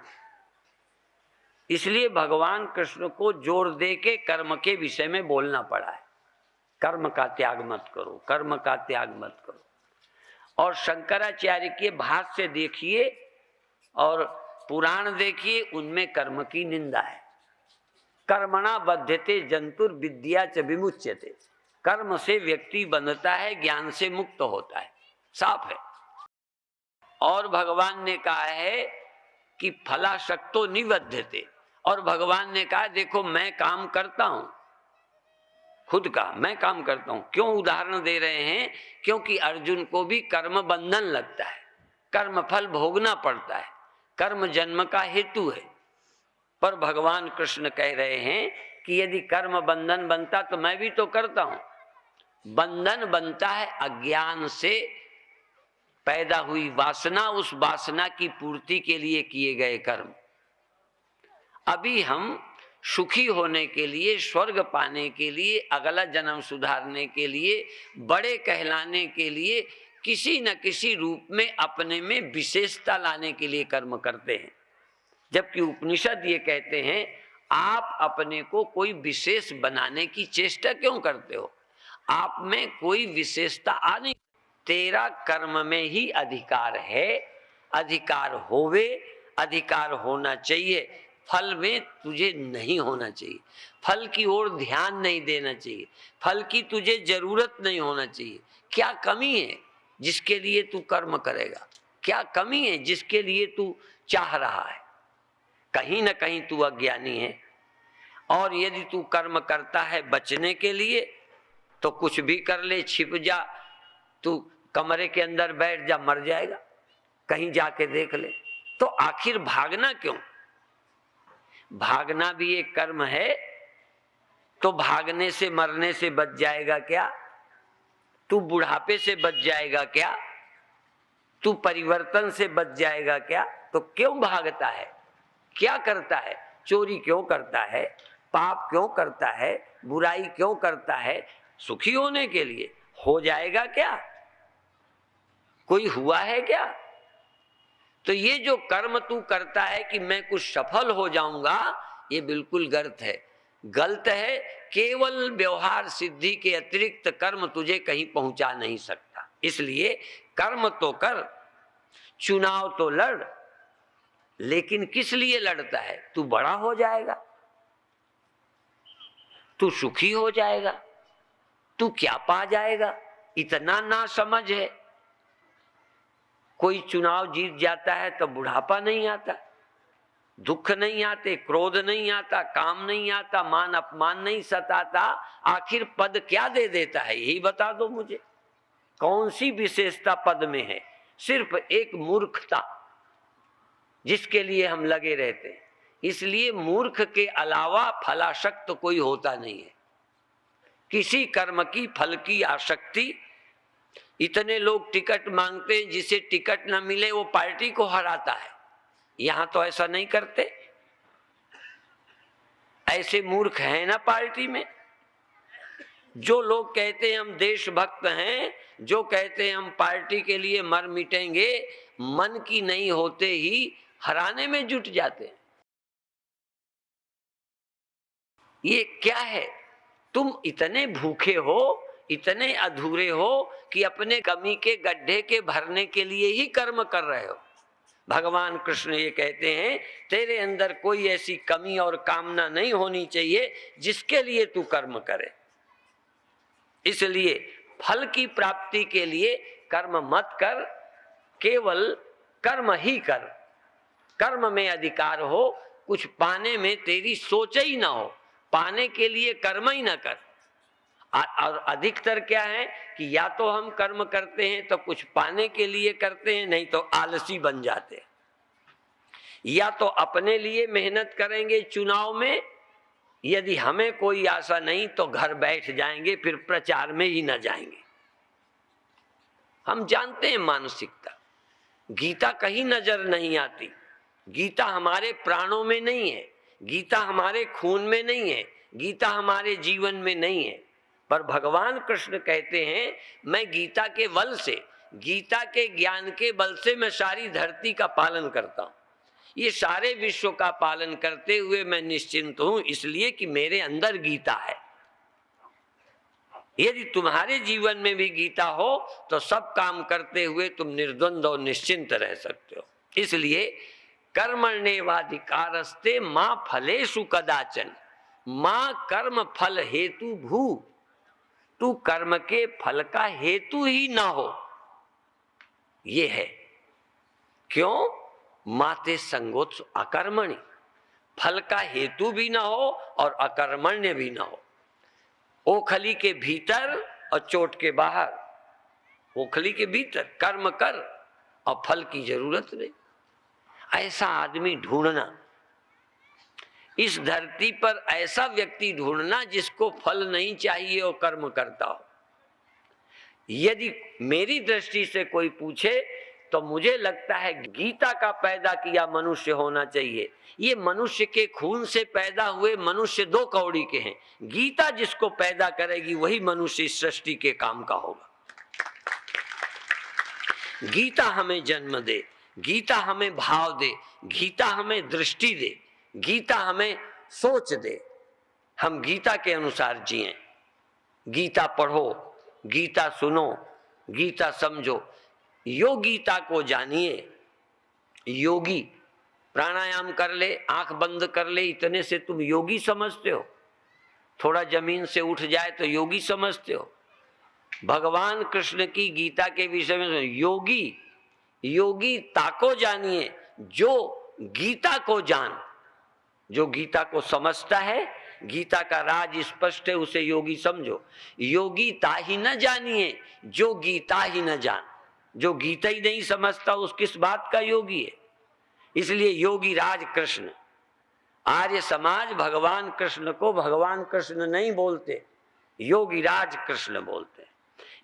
इसलिए भगवान कृष्ण को जोर दे के कर्म के विषय में बोलना पड़ा है। कर्म का त्याग मत करो, कर्म का त्याग मत करो। और शंकराचार्य के भाष्य देखिए और पुराण देखिए, उनमें कर्म की निंदा है। कर्मणा बध्यते जंतुर विद्या च विमुच्यते, कर्म से व्यक्ति बनता है, ज्ञान से मुक्त होता है, साफ है। और भगवान ने कहा है कि फलाशक्तो निबध्यते, और भगवान ने कहा देखो मैं काम करता हूं, खुद का मैं काम करता हूं। क्यों उदाहरण दे रहे हैं? क्योंकि अर्जुन को भी कर्म बंधन लगता है, कर्म फल भोगना पड़ता है, कर्म जन्म का हेतु है। पर भगवान कृष्ण कह रहे हैं कि यदि कर्म बंधन बनता तो मैं भी तो करता हूं। बंधन बनता है अज्ञान से पैदा हुई वासना, उस वासना की पूर्ति के लिए किए गए कर्म। अभी हम सुखी होने के लिए, स्वर्ग पाने के लिए, अगला जन्म सुधारने के लिए, बड़े कहलाने के लिए, किसी न किसी रूप में अपने में विशेषता लाने के लिए कर्म करते हैं। जबकि उपनिषद ये कहते हैं आप अपने को कोई विशेष बनाने की चेष्टा क्यों करते हो? आप में कोई विशेषता आ नहीं, तेरा कर्म में ही अधिकार है, अधिकार होवे, अधिकार होना चाहिए, फल में तुझे नहीं होना चाहिए, फल की ओर ध्यान नहीं देना चाहिए, फल की तुझे जरूरत नहीं होना चाहिए। क्या कमी है जिसके लिए तू कर्म करेगा? क्या कमी है जिसके लिए तू चाह रहा है? कहीं ना कहीं तू अज्ञानी है। और यदि तू कर्म करता है बचने के लिए, तो कुछ भी कर ले, छिप जा, तू कमरे के अंदर बैठ जा, मर जाएगा, कहीं जाके देख ले। तो आखिर भागना क्यों? भागना भी एक कर्म है। तो भागने से मरने से बच जाएगा क्या? तू बुढ़ापे से बच जाएगा क्या? तू परिवर्तन से बच जाएगा क्या? तो क्यों भागता है? क्या करता है? चोरी क्यों करता है? पाप क्यों करता है? बुराई क्यों करता है? सुखी होने के लिए। हो जाएगा क्या? कोई हुआ है क्या? तो ये जो कर्म तू करता है कि मैं कुछ सफल हो जाऊंगा, ये बिल्कुल गलत है, गलत है। केवल व्यवहार सिद्धि के अतिरिक्त कर्म तुझे कहीं पहुंचा नहीं सकता। इसलिए कर्म तो कर, चुनाव तो लड़, लेकिन किस लिए लड़ता है? तू बड़ा हो जाएगा, तू सुखी हो जाएगा, तू क्या पा जाएगा? इतना ना समझ है। कोई चुनाव जीत जाता है तो बुढ़ापा नहीं आता, दुख नहीं आते, क्रोध नहीं आता, काम नहीं आता, मान अपमान नहीं सताता। आखिर पद क्या दे देता है? यही बता दो मुझे, कौन सी विशेषता पद में है? सिर्फ एक मूर्खता जिसके लिए हम लगे रहते हैं। इसलिए मूर्ख के अलावा फलाशक्त कोई होता नहीं है। किसी कर्म की फल की आसक्ति, इतने लोग टिकट मांगते हैं, जिसे टिकट न मिले वो पार्टी को हराता है। यहां तो ऐसा नहीं करते। ऐसे मूर्ख हैं ना पार्टी में। जो लोग कहते हैं हम देशभक्त हैं, जो कहते हैं हम पार्टी के लिए मर मिटेंगे, मन की नहीं होते ही हराने में जुट जाते हैं। ये क्या है? तुम इतने भूखे हो, इतने अधूरे हो कि अपने कमी के गड्ढे के भरने के लिए ही कर्म कर रहे हो। भगवान कृष्ण ये कहते हैं, तेरे अंदर कोई ऐसी कमी और कामना नहीं होनी चाहिए जिसके लिए तू कर्म करे। इसलिए फल की प्राप्ति के लिए कर्म मत कर, केवल कर्म ही कर। कर्म में अधिकार हो, कुछ पाने में तेरी सोच ही ना हो, पाने के लिए कर्म ही ना कर। और अधिकतर क्या है कि या तो हम कर्म करते हैं तो कुछ पाने के लिए करते हैं, नहीं तो आलसी बन जाते हैं। या तो अपने लिए मेहनत करेंगे चुनाव में, यदि हमें कोई आशा नहीं तो घर बैठ जाएंगे, फिर प्रचार में ही न जाएंगे। हम जानते हैं मानसिकता। गीता कहीं नजर नहीं आती। गीता हमारे प्राणों में नहीं है, गीता हमारे खून में नहीं है, गीता हमारे जीवन में नहीं है। पर भगवान कृष्ण कहते हैं, मैं गीता के बल से, गीता के ज्ञान के बल से मैं सारी धरती का पालन करता हूं। ये सारे विश्व का पालन करते हुए मैं निश्चिंत हूं, इसलिए कि मेरे अंदर गीता है। यदि तुम्हारे जीवन में भी गीता हो तो सब काम करते हुए तुम निर्द्वंद और निश्चिंत रह सकते हो। इसलिए कर्मण्येवाधिकारस्ते मां फलेषु कदाचन मां कर्म फल हेतु भू। तू कर्म के फल का हेतु ही ना हो, ये है। क्यों? माते संगोत्स अकर्मणि। फल का हेतु भी ना हो और अकर्मण्य भी ना हो। ओखली के भीतर और चोट के बाहर। ओखली के भीतर कर्म कर और फल की जरूरत नहीं। ऐसा आदमी ढूंढना, इस धरती पर ऐसा व्यक्ति ढूंढना जिसको फल नहीं चाहिए और कर्म करता हो। यदि मेरी दृष्टि से कोई पूछे तो मुझे लगता है गीता का पैदा किया मनुष्य होना चाहिए। ये मनुष्य के खून से पैदा हुए मनुष्य दो कौड़ी के हैं। गीता जिसको पैदा करेगी वही मनुष्य इस सृष्टि के काम का होगा। गीता हमें जन्म दे, गीता हमें भाव दे, गीता हमें दृष्टि दे, गीता हमें सोच दे। हम गीता के अनुसार जिएं। गीता पढ़ो, गीता सुनो, गीता समझो। योगीता को जानिए। योगी प्राणायाम कर ले, आंख बंद कर ले, इतने से तुम योगी समझते हो? थोड़ा जमीन से उठ जाए तो योगी समझते हो? भगवान कृष्ण की गीता के विषय में योगी, योगी ताको जानिए जो गीता को जान। जो गीता को समझता है, गीता का राज स्पष्ट है, उसे योगी समझो। योगी ता ही न जानिए जो गीता ही न जान। जो गीता ही नहीं समझता उस किस बात का योगी है? इसलिए योगी राज कृष्ण। आर्य समाज भगवान कृष्ण को भगवान कृष्ण नहीं बोलते, योगी राज कृष्ण बोलते।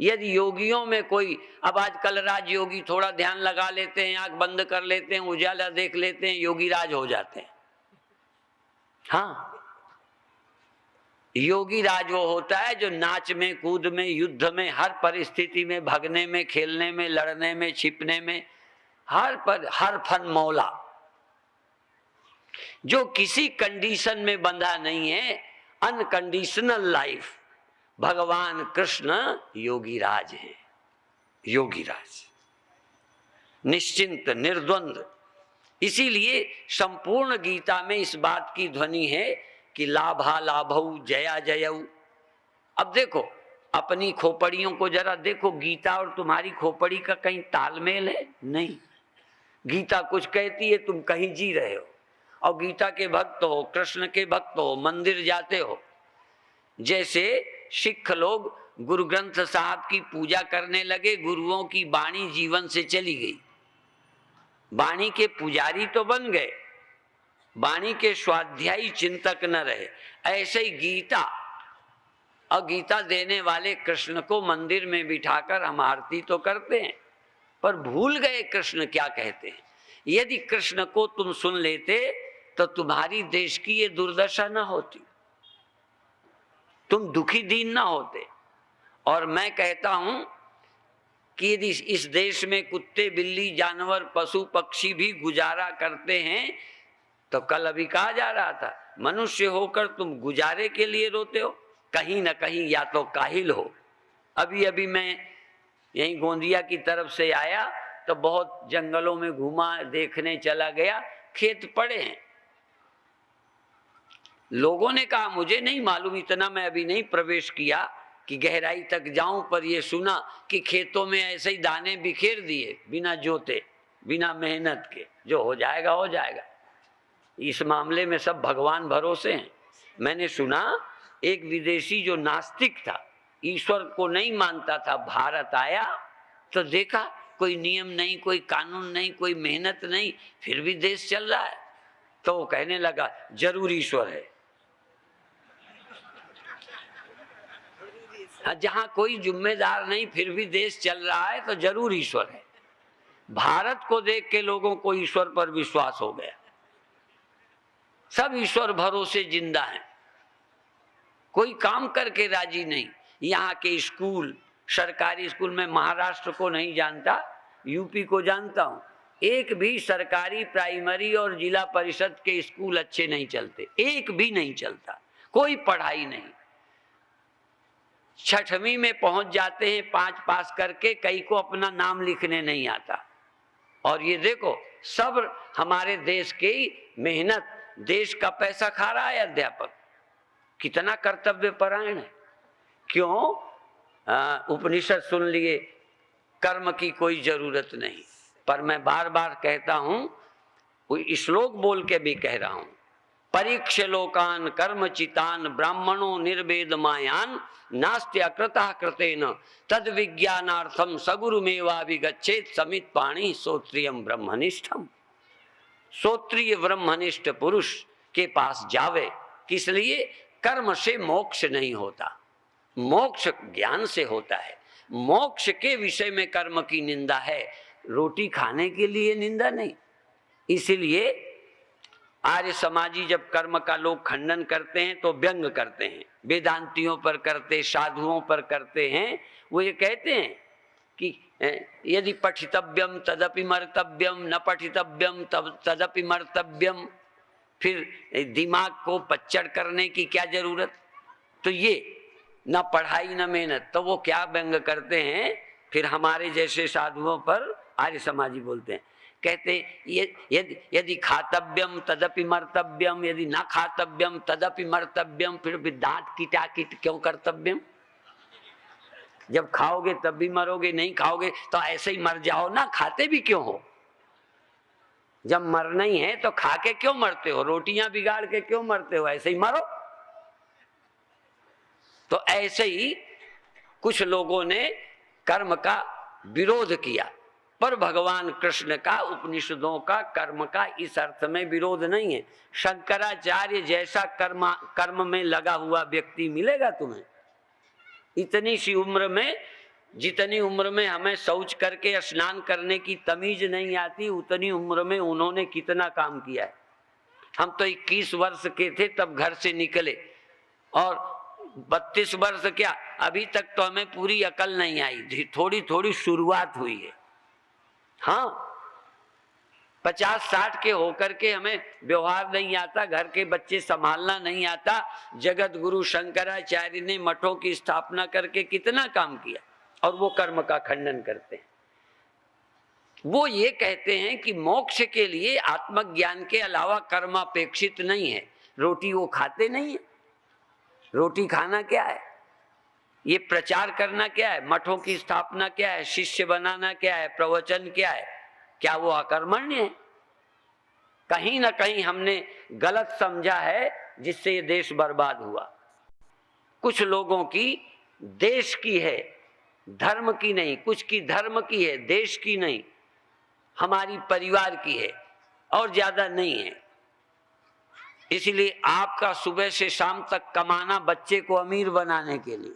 यदि योगियों में कोई, अब आजकल राज योगी थोड़ा ध्यान लगा लेते हैं, आंख बंद कर लेते हैं, उजाला देख लेते हैं, योगी राज हो जाते हैं। हाँ, योगी राज वो होता है जो नाच में, कूद में, युद्ध में, हर परिस्थिति में, भगने में, खेलने में, लड़ने में, छिपने में, हर फन मौला, जो किसी कंडीशन में बंधा नहीं है, अनकंडीशनल लाइफ। भगवान कृष्ण योगी राज है। योगी राज निश्चिंत, निर्द्वंद। इसीलिए संपूर्ण गीता में इस बात की ध्वनि है कि लाभा लाभौ जया जयऊ। अब देखो अपनी खोपड़ियों को जरा देखो, गीता और तुम्हारी खोपड़ी का कहीं तालमेल है? नहीं। गीता कुछ कहती है, तुम कहीं जी रहे हो। और गीता के भक्त हो, कृष्ण के भक्त हो, मंदिर जाते हो। जैसे सिख लोग गुरु ग्रंथ साहब की पूजा करने लगे, गुरुओं की वाणी जीवन से चली गई। वाणी के पुजारी तो बन गए, वाणी के स्वाध्यायी चिंतक न रहे। ऐसे ही गीता और गीता देने वाले कृष्ण को मंदिर में बिठाकर हम आरती तो करते हैं, पर भूल गए कृष्ण क्या कहते हैं। यदि कृष्ण को तुम सुन लेते तो तुम्हारी देश की ये दुर्दशा न होती, तुम दुखी दीन ना होते। और मैं कहता हूं कि यदि इस देश में कुत्ते बिल्ली जानवर पशु पक्षी भी गुजारा करते हैं तो कल अभी कहा जा रहा था, मनुष्य होकर तुम गुजारे के लिए रोते हो, कहीं ना कहीं या तो काहिल हो। अभी अभी मैं यहीं गोंदिया की तरफ से आया तो बहुत जंगलों में घूमा, देखने चला गया, खेत पड़े हैं। लोगों ने कहा, मुझे नहीं मालूम, इतना मैं अभी नहीं प्रवेश किया कि गहराई तक जाऊं, पर यह सुना कि खेतों में ऐसे ही दाने बिखेर दिए बिना जोते बिना मेहनत के, जो हो जाएगा हो जाएगा। इस मामले में सब भगवान भरोसे हैं। मैंने सुना एक विदेशी जो नास्तिक था, ईश्वर को नहीं मानता था, भारत आया तो देखा कोई नियम नहीं, कोई कानून नहीं, कोई मेहनत नहीं, फिर भी देश चल रहा है। तो वो कहने लगा जरूर ईश्वर है। जहां कोई जिम्मेदार नहीं फिर भी देश चल रहा है तो जरूर ईश्वर है। भारत को देख के लोगों को ईश्वर पर विश्वास हो गया, सब ईश्वर भरोसे जिंदा हैं, कोई काम करके राजी नहीं। यहाँ के स्कूल, सरकारी स्कूल में महाराष्ट्र को नहीं जानता, यूपी को जानता हूँ, एक भी सरकारी प्राइमरी और जिला परिषद के स्कूल अच्छे नहीं चलते, एक भी नहीं चलता, कोई पढ़ाई नहीं। छठवीं में पहुंच जाते हैं 5 पास करके, कई को अपना नाम लिखने नहीं आता। और ये देखो सब हमारे देश की मेहनत, देश का पैसा खा रहा है अध्यापक, कितना कर्तव्य परायण है। क्यों? उपनिषद सुन लिए, कर्म की कोई जरूरत नहीं। पर मैं बार बार कहता हूं, कोई श्लोक बोल के भी कह रहा हूं, परीक्ष लोकान कर्मचितान ब्राह्मणो निर्वेद मायान नास्त्य कृतः कृतेन तद विज्ञानार्थम सगुरुमेवाभिगच्छेत समित पाणी श्रोत्रियम ब्रह्मनिष्ठम। श्रोत्रिय ब्रह्मनिष्ठ पुरुष के पास जावे, किस लिए? कर्म से मोक्ष नहीं होता, मोक्ष ज्ञान से होता है। मोक्ष के विषय में कर्म की निंदा है, रोटी खाने के लिए निंदा नहीं। इसीलिए आर्य समाजी जब कर्म का लोग खंडन करते हैं तो व्यंग करते हैं, वेदांतियों पर करते, साधुओं पर करते हैं। वो ये कहते हैं कि यदि पठितव्यम तदपि मर्तव्यम, न पठितव्यम तदपि मर्तव्यम, फिर दिमाग को पच्चड़ करने की क्या जरूरत। तो ये न पढ़ाई न मेहनत, तो वो क्या व्यंग करते हैं फिर हमारे जैसे साधुओं पर, आर्य समाजी बोलते हैं, कहते यदि खातव्यम तदपि मर्तव्यम, यदि ना खातव्यम तदपि मर्तव्यम, फिर भी दांत किटा किट क्यों कर्तव्यम। जब खाओगे तब भी मरोगे, नहीं खाओगे तो ऐसे ही मर जाओ ना, खाते भी क्यों हो। जब मरना ही है तो खा के क्यों मरते हो, रोटियां बिगाड़ के क्यों मरते हो, ऐसे ही मरो। तो ऐसे ही कुछ लोगों ने कर्म का विरोध किया, पर भगवान कृष्ण का, उपनिषदों का कर्म का इस अर्थ में विरोध नहीं है। शंकराचार्य जैसा कर्म में लगा हुआ व्यक्ति मिलेगा तुम्हें। इतनी सी उम्र में, जितनी उम्र में हमें शौच करके स्नान करने की तमीज नहीं आती, उतनी उम्र में उन्होंने कितना काम किया है। हम तो 21 वर्ष के थे तब घर से निकले, और 32 वर्ष क्या, अभी तक तो हमें पूरी अकल नहीं आई, थोड़ी थोड़ी शुरुआत हुई है। हाँ, 50-60 के होकर के हमें व्यवहार नहीं आता, घर के बच्चे संभालना नहीं आता। जगत गुरु शंकराचार्य ने मठों की स्थापना करके कितना काम किया, और वो कर्म का खंडन करते हैं। वो ये कहते हैं कि मोक्ष के लिए आत्मज्ञान के अलावा कर्म अपेक्षित नहीं है। रोटी वो खाते नहीं है, रोटी खाना क्या है, ये प्रचार करना क्या है, मठों की स्थापना क्या है, शिष्य बनाना क्या है, प्रवचन क्या है, क्या वो अकर्मण्य है? कहीं ना कहीं हमने गलत समझा है, जिससे ये देश बर्बाद हुआ। कुछ लोगों की देश की है, धर्म की नहीं, कुछ की धर्म की है, देश की नहीं, हमारी परिवार की है, और ज्यादा नहीं है। इसलिए आपका सुबह से शाम तक कमाना बच्चे को अमीर बनाने के लिए,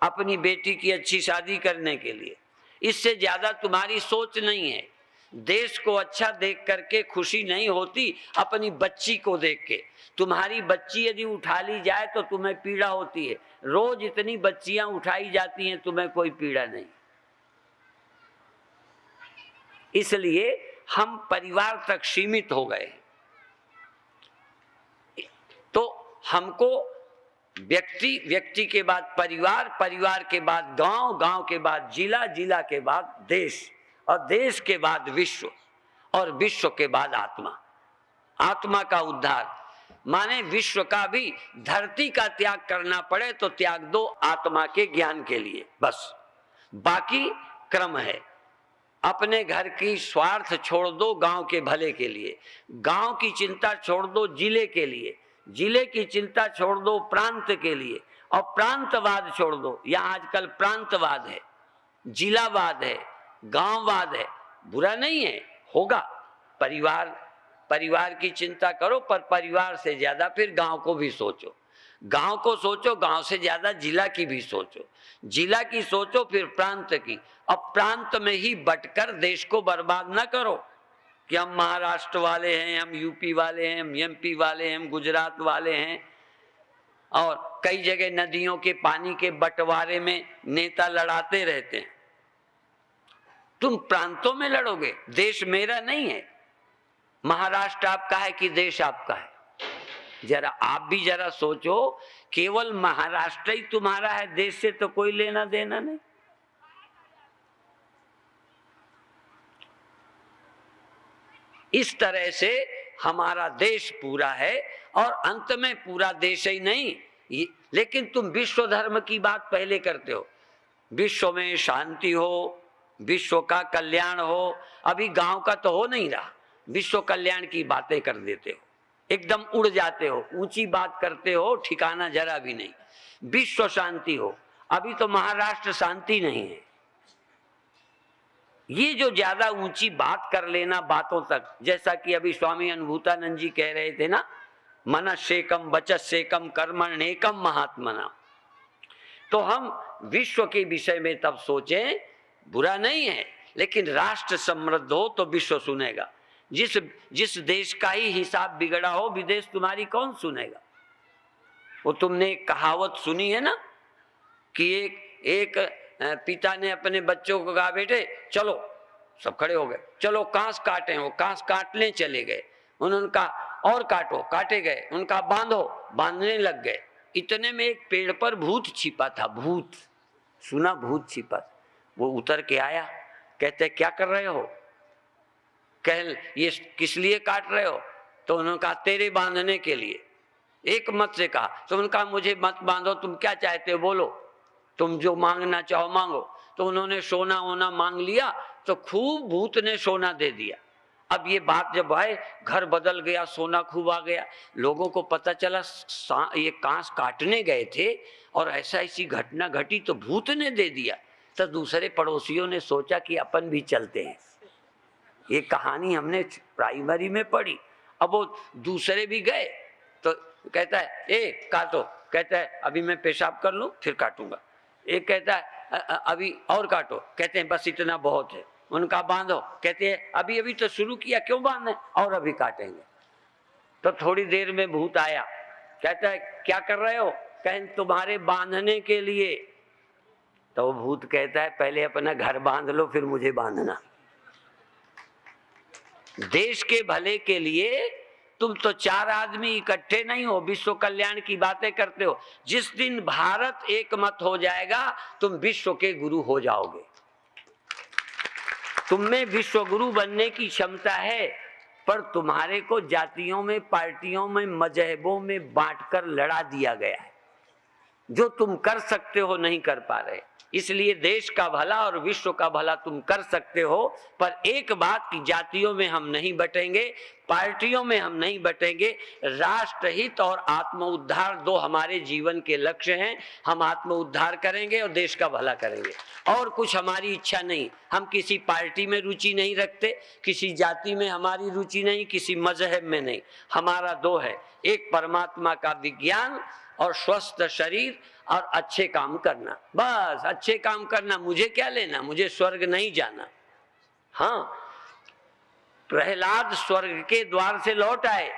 अपनी बेटी की अच्छी शादी करने के लिए, इससे ज्यादा तुम्हारी सोच नहीं है। देश को अच्छा देख करके खुशी नहीं होती, अपनी बच्ची को देख के। तुम्हारी बच्ची यदि उठा ली जाए तो तुम्हें पीड़ा होती है, रोज इतनी बच्चियां उठाई जाती हैं, तुम्हें कोई पीड़ा नहीं। इसलिए हम परिवार तक सीमित हो गए। तो हमको व्यक्ति के बाद परिवार, परिवार के बाद गांव, गांव के बाद जिला, जिला के बाद देश, और देश के बाद विश्व, और विश्व के बाद आत्मा। आत्मा का उद्धार माने विश्व का भी धरती का त्याग करना पड़े तो त्याग दो आत्मा के ज्ञान के लिए, बस। बाकी क्रम है। अपने घर की स्वार्थ छोड़ दो गांव के भले के लिए, गांव की चिंता छोड़ दो जिले के लिए, जिले की चिंता छोड़ दो प्रांत के लिए, और प्रांतवाद छोड़ दो। यहाँ आजकल प्रांतवाद है, जिलावाद है, गांववाद है, बुरा नहीं है, होगा। परिवार की चिंता करो, पर परिवार से ज्यादा फिर गांव को भी सोचो, गांव को सोचो, गांव से ज्यादा जिला की भी सोचो, जिला की सोचो, फिर प्रांत की। अब प्रांत में ही बटकर देश को बर्बाद ना करो कि हम महाराष्ट्र वाले हैं, हम यूपी वाले हैं, हम एमपी वाले हैं, हम गुजरात वाले हैं। और कई जगह नदियों के पानी के बंटवारे में नेता लड़ाते रहते हैं। तुम प्रांतों में लड़ोगे, देश मेरा नहीं है। महाराष्ट्र आपका है कि देश आपका है? जरा आप भी जरा सोचो, केवल महाराष्ट्र ही तुम्हारा है, देश से तो कोई लेना देना नहीं। इस तरह से हमारा देश पूरा है, और अंत में पूरा देश ही नहीं, लेकिन तुम विश्व धर्म की बात पहले करते हो, विश्व में शांति हो, विश्व का कल्याण हो। अभी गांव का तो हो नहीं रहा, विश्व कल्याण की बातें कर देते हो, एकदम उड़ जाते हो, ऊंची बात करते हो, ठिकाना जरा भी नहीं। विश्व शांति हो, अभी तो महाराष्ट्र शांति नहीं है। ये जो ज्यादा ऊंची बात कर लेना बातों तक, जैसा कि अभी स्वामी अनुभूतानंद जी कह रहे थे ना, मनस्सेकम वचस्सेकम कर्मण्येकम महात्मना। तो हम विश्व के विषय में तब सोचें, बुरा नहीं है, लेकिन राष्ट्र समृद्ध हो तो विश्व सुनेगा। जिस देश का ही हिसाब बिगड़ा हो, विदेश तुम्हारी कौन सुनेगा? वो तुमने एक कहावत सुनी है ना कि एक पिता ने अपने बच्चों को कहा, बेटे चलो, सब खड़े हो गए, चलो कांस काटे। वो कांस काटने चले गए, उन्होंने कहा और काटो, काटे गए, उनका बांधो, बांधने लग गए। इतने में एक पेड़ पर भूत छिपा था, भूत सुना, भूत छिपा। वो उतर के आया, कहते क्या कर रहे हो? कह ये किस लिए काट रहे हो? तो उन्होंने कहा तेरे बांधने के लिए। एक मत से कहा, तो उन्होंने कहा मुझे मत बांधो, तुम क्या चाहते हो बोलो, तुम जो मांगना चाहो मांगो। तो उन्होंने सोना वोना मांग लिया, तो खूब भूत ने सोना दे दिया। अब ये बात जब आए, घर बदल गया, सोना खूब आ गया। लोगों को पता चला ये कांस काटने गए थे और ऐसी घटना घटी तो भूत ने दे दिया। तो दूसरे पड़ोसियों ने सोचा कि अपन भी चलते हैं। ये कहानी हमने प्राइमरी में पढ़ी। अब वो दूसरे भी गए तो कहता है ए काटो, कहता है अभी मैं पेशाब कर लूं फिर काटूंगा। एक कहता है अभी और काटो, कहते हैं बस इतना बहुत है। उनका बांधो, कहते हैं अभी अभी तो शुरू किया, क्यों बांधे, और अभी काटेंगे। तो थोड़ी देर में भूत आया, कहता है क्या कर रहे हो? कहें तुम्हारे बांधने के लिए। तो वो भूत कहता है पहले अपना घर बांध लो फिर मुझे बांधना। देश के भले के लिए तुम तो चार आदमी इकट्ठे नहीं हो, विश्व कल्याण की बातें करते हो। जिस दिन भारत एक मत हो जाएगा तुम विश्व के गुरु हो जाओगे। तुम में विश्व गुरु बनने की क्षमता है, पर तुम्हारे को जातियों में, पार्टियों में, मजहबों में बांटकर लड़ा दिया गया है। जो तुम कर सकते हो नहीं कर पा रहे। इसलिए देश का भला और विश्व का भला तुम कर सकते हो, पर एक बात की, जातियों में हम नहीं बटेंगे, पार्टियों में हम नहीं बटेंगे। राष्ट्रहित और आत्म उद्धार दो हमारे जीवन के लक्ष्य हैं। हम आत्म उद्धार करेंगे और देश का भला करेंगे, और कुछ हमारी इच्छा नहीं। हम किसी पार्टी में रुचि नहीं रखते, किसी जाति में हमारी रुचि नहीं, किसी मजहब में नहीं। हमारा दो है, एक परमात्मा का विज्ञान और स्वस्थ शरीर और अच्छे काम करना। बस अच्छे काम करना, मुझे क्या लेना, मुझे स्वर्ग नहीं जाना। हाँ, प्रहलाद स्वर्ग के द्वार से लौट आए,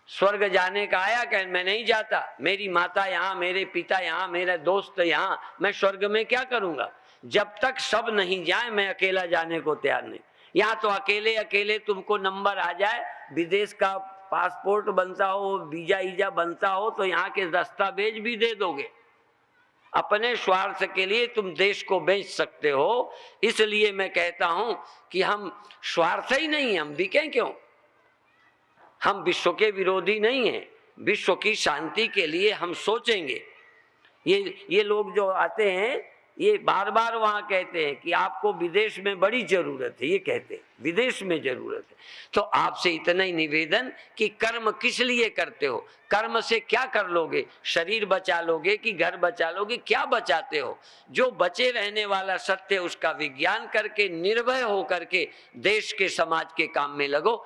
स्वर्ग जाने का आया, कह मैं नहीं जाता, मेरी माता यहाँ, मेरे पिता यहाँ, मेरे दोस्त यहाँ, मैं स्वर्ग में क्या करूंगा। जब तक सब नहीं जाए मैं अकेला जाने को तैयार नहीं। यहाँ तो अकेले अकेले तुमको नंबर आ जाए, विदेश का पासपोर्ट बनता हो, वीजा ईजा बनता हो, तो यहाँ के दस्तावेज भी दे दोगे। अपने स्वार्थ के लिए तुम देश को बेच सकते हो। इसलिए मैं कहता हूं कि हम स्वार्थ ही नहीं, हम बिकें क्यों। हम विश्व के विरोधी नहीं हैं, विश्व की शांति के लिए हम सोचेंगे। ये लोग जो आते हैं, ये बार बार वहां कहते हैं कि आपको विदेश में बड़ी जरूरत है, ये कहते हैं विदेश में जरूरत है। तो आपसे इतना ही निवेदन कि कर्म किस लिए करते हो, कर्म से क्या कर लोगे, शरीर बचा लोगे कि घर बचा लोगे, क्या बचाते हो। जो बचे रहने वाला सत्य, उसका विज्ञान करके निर्भय होकर के देश के समाज के काम में लगो।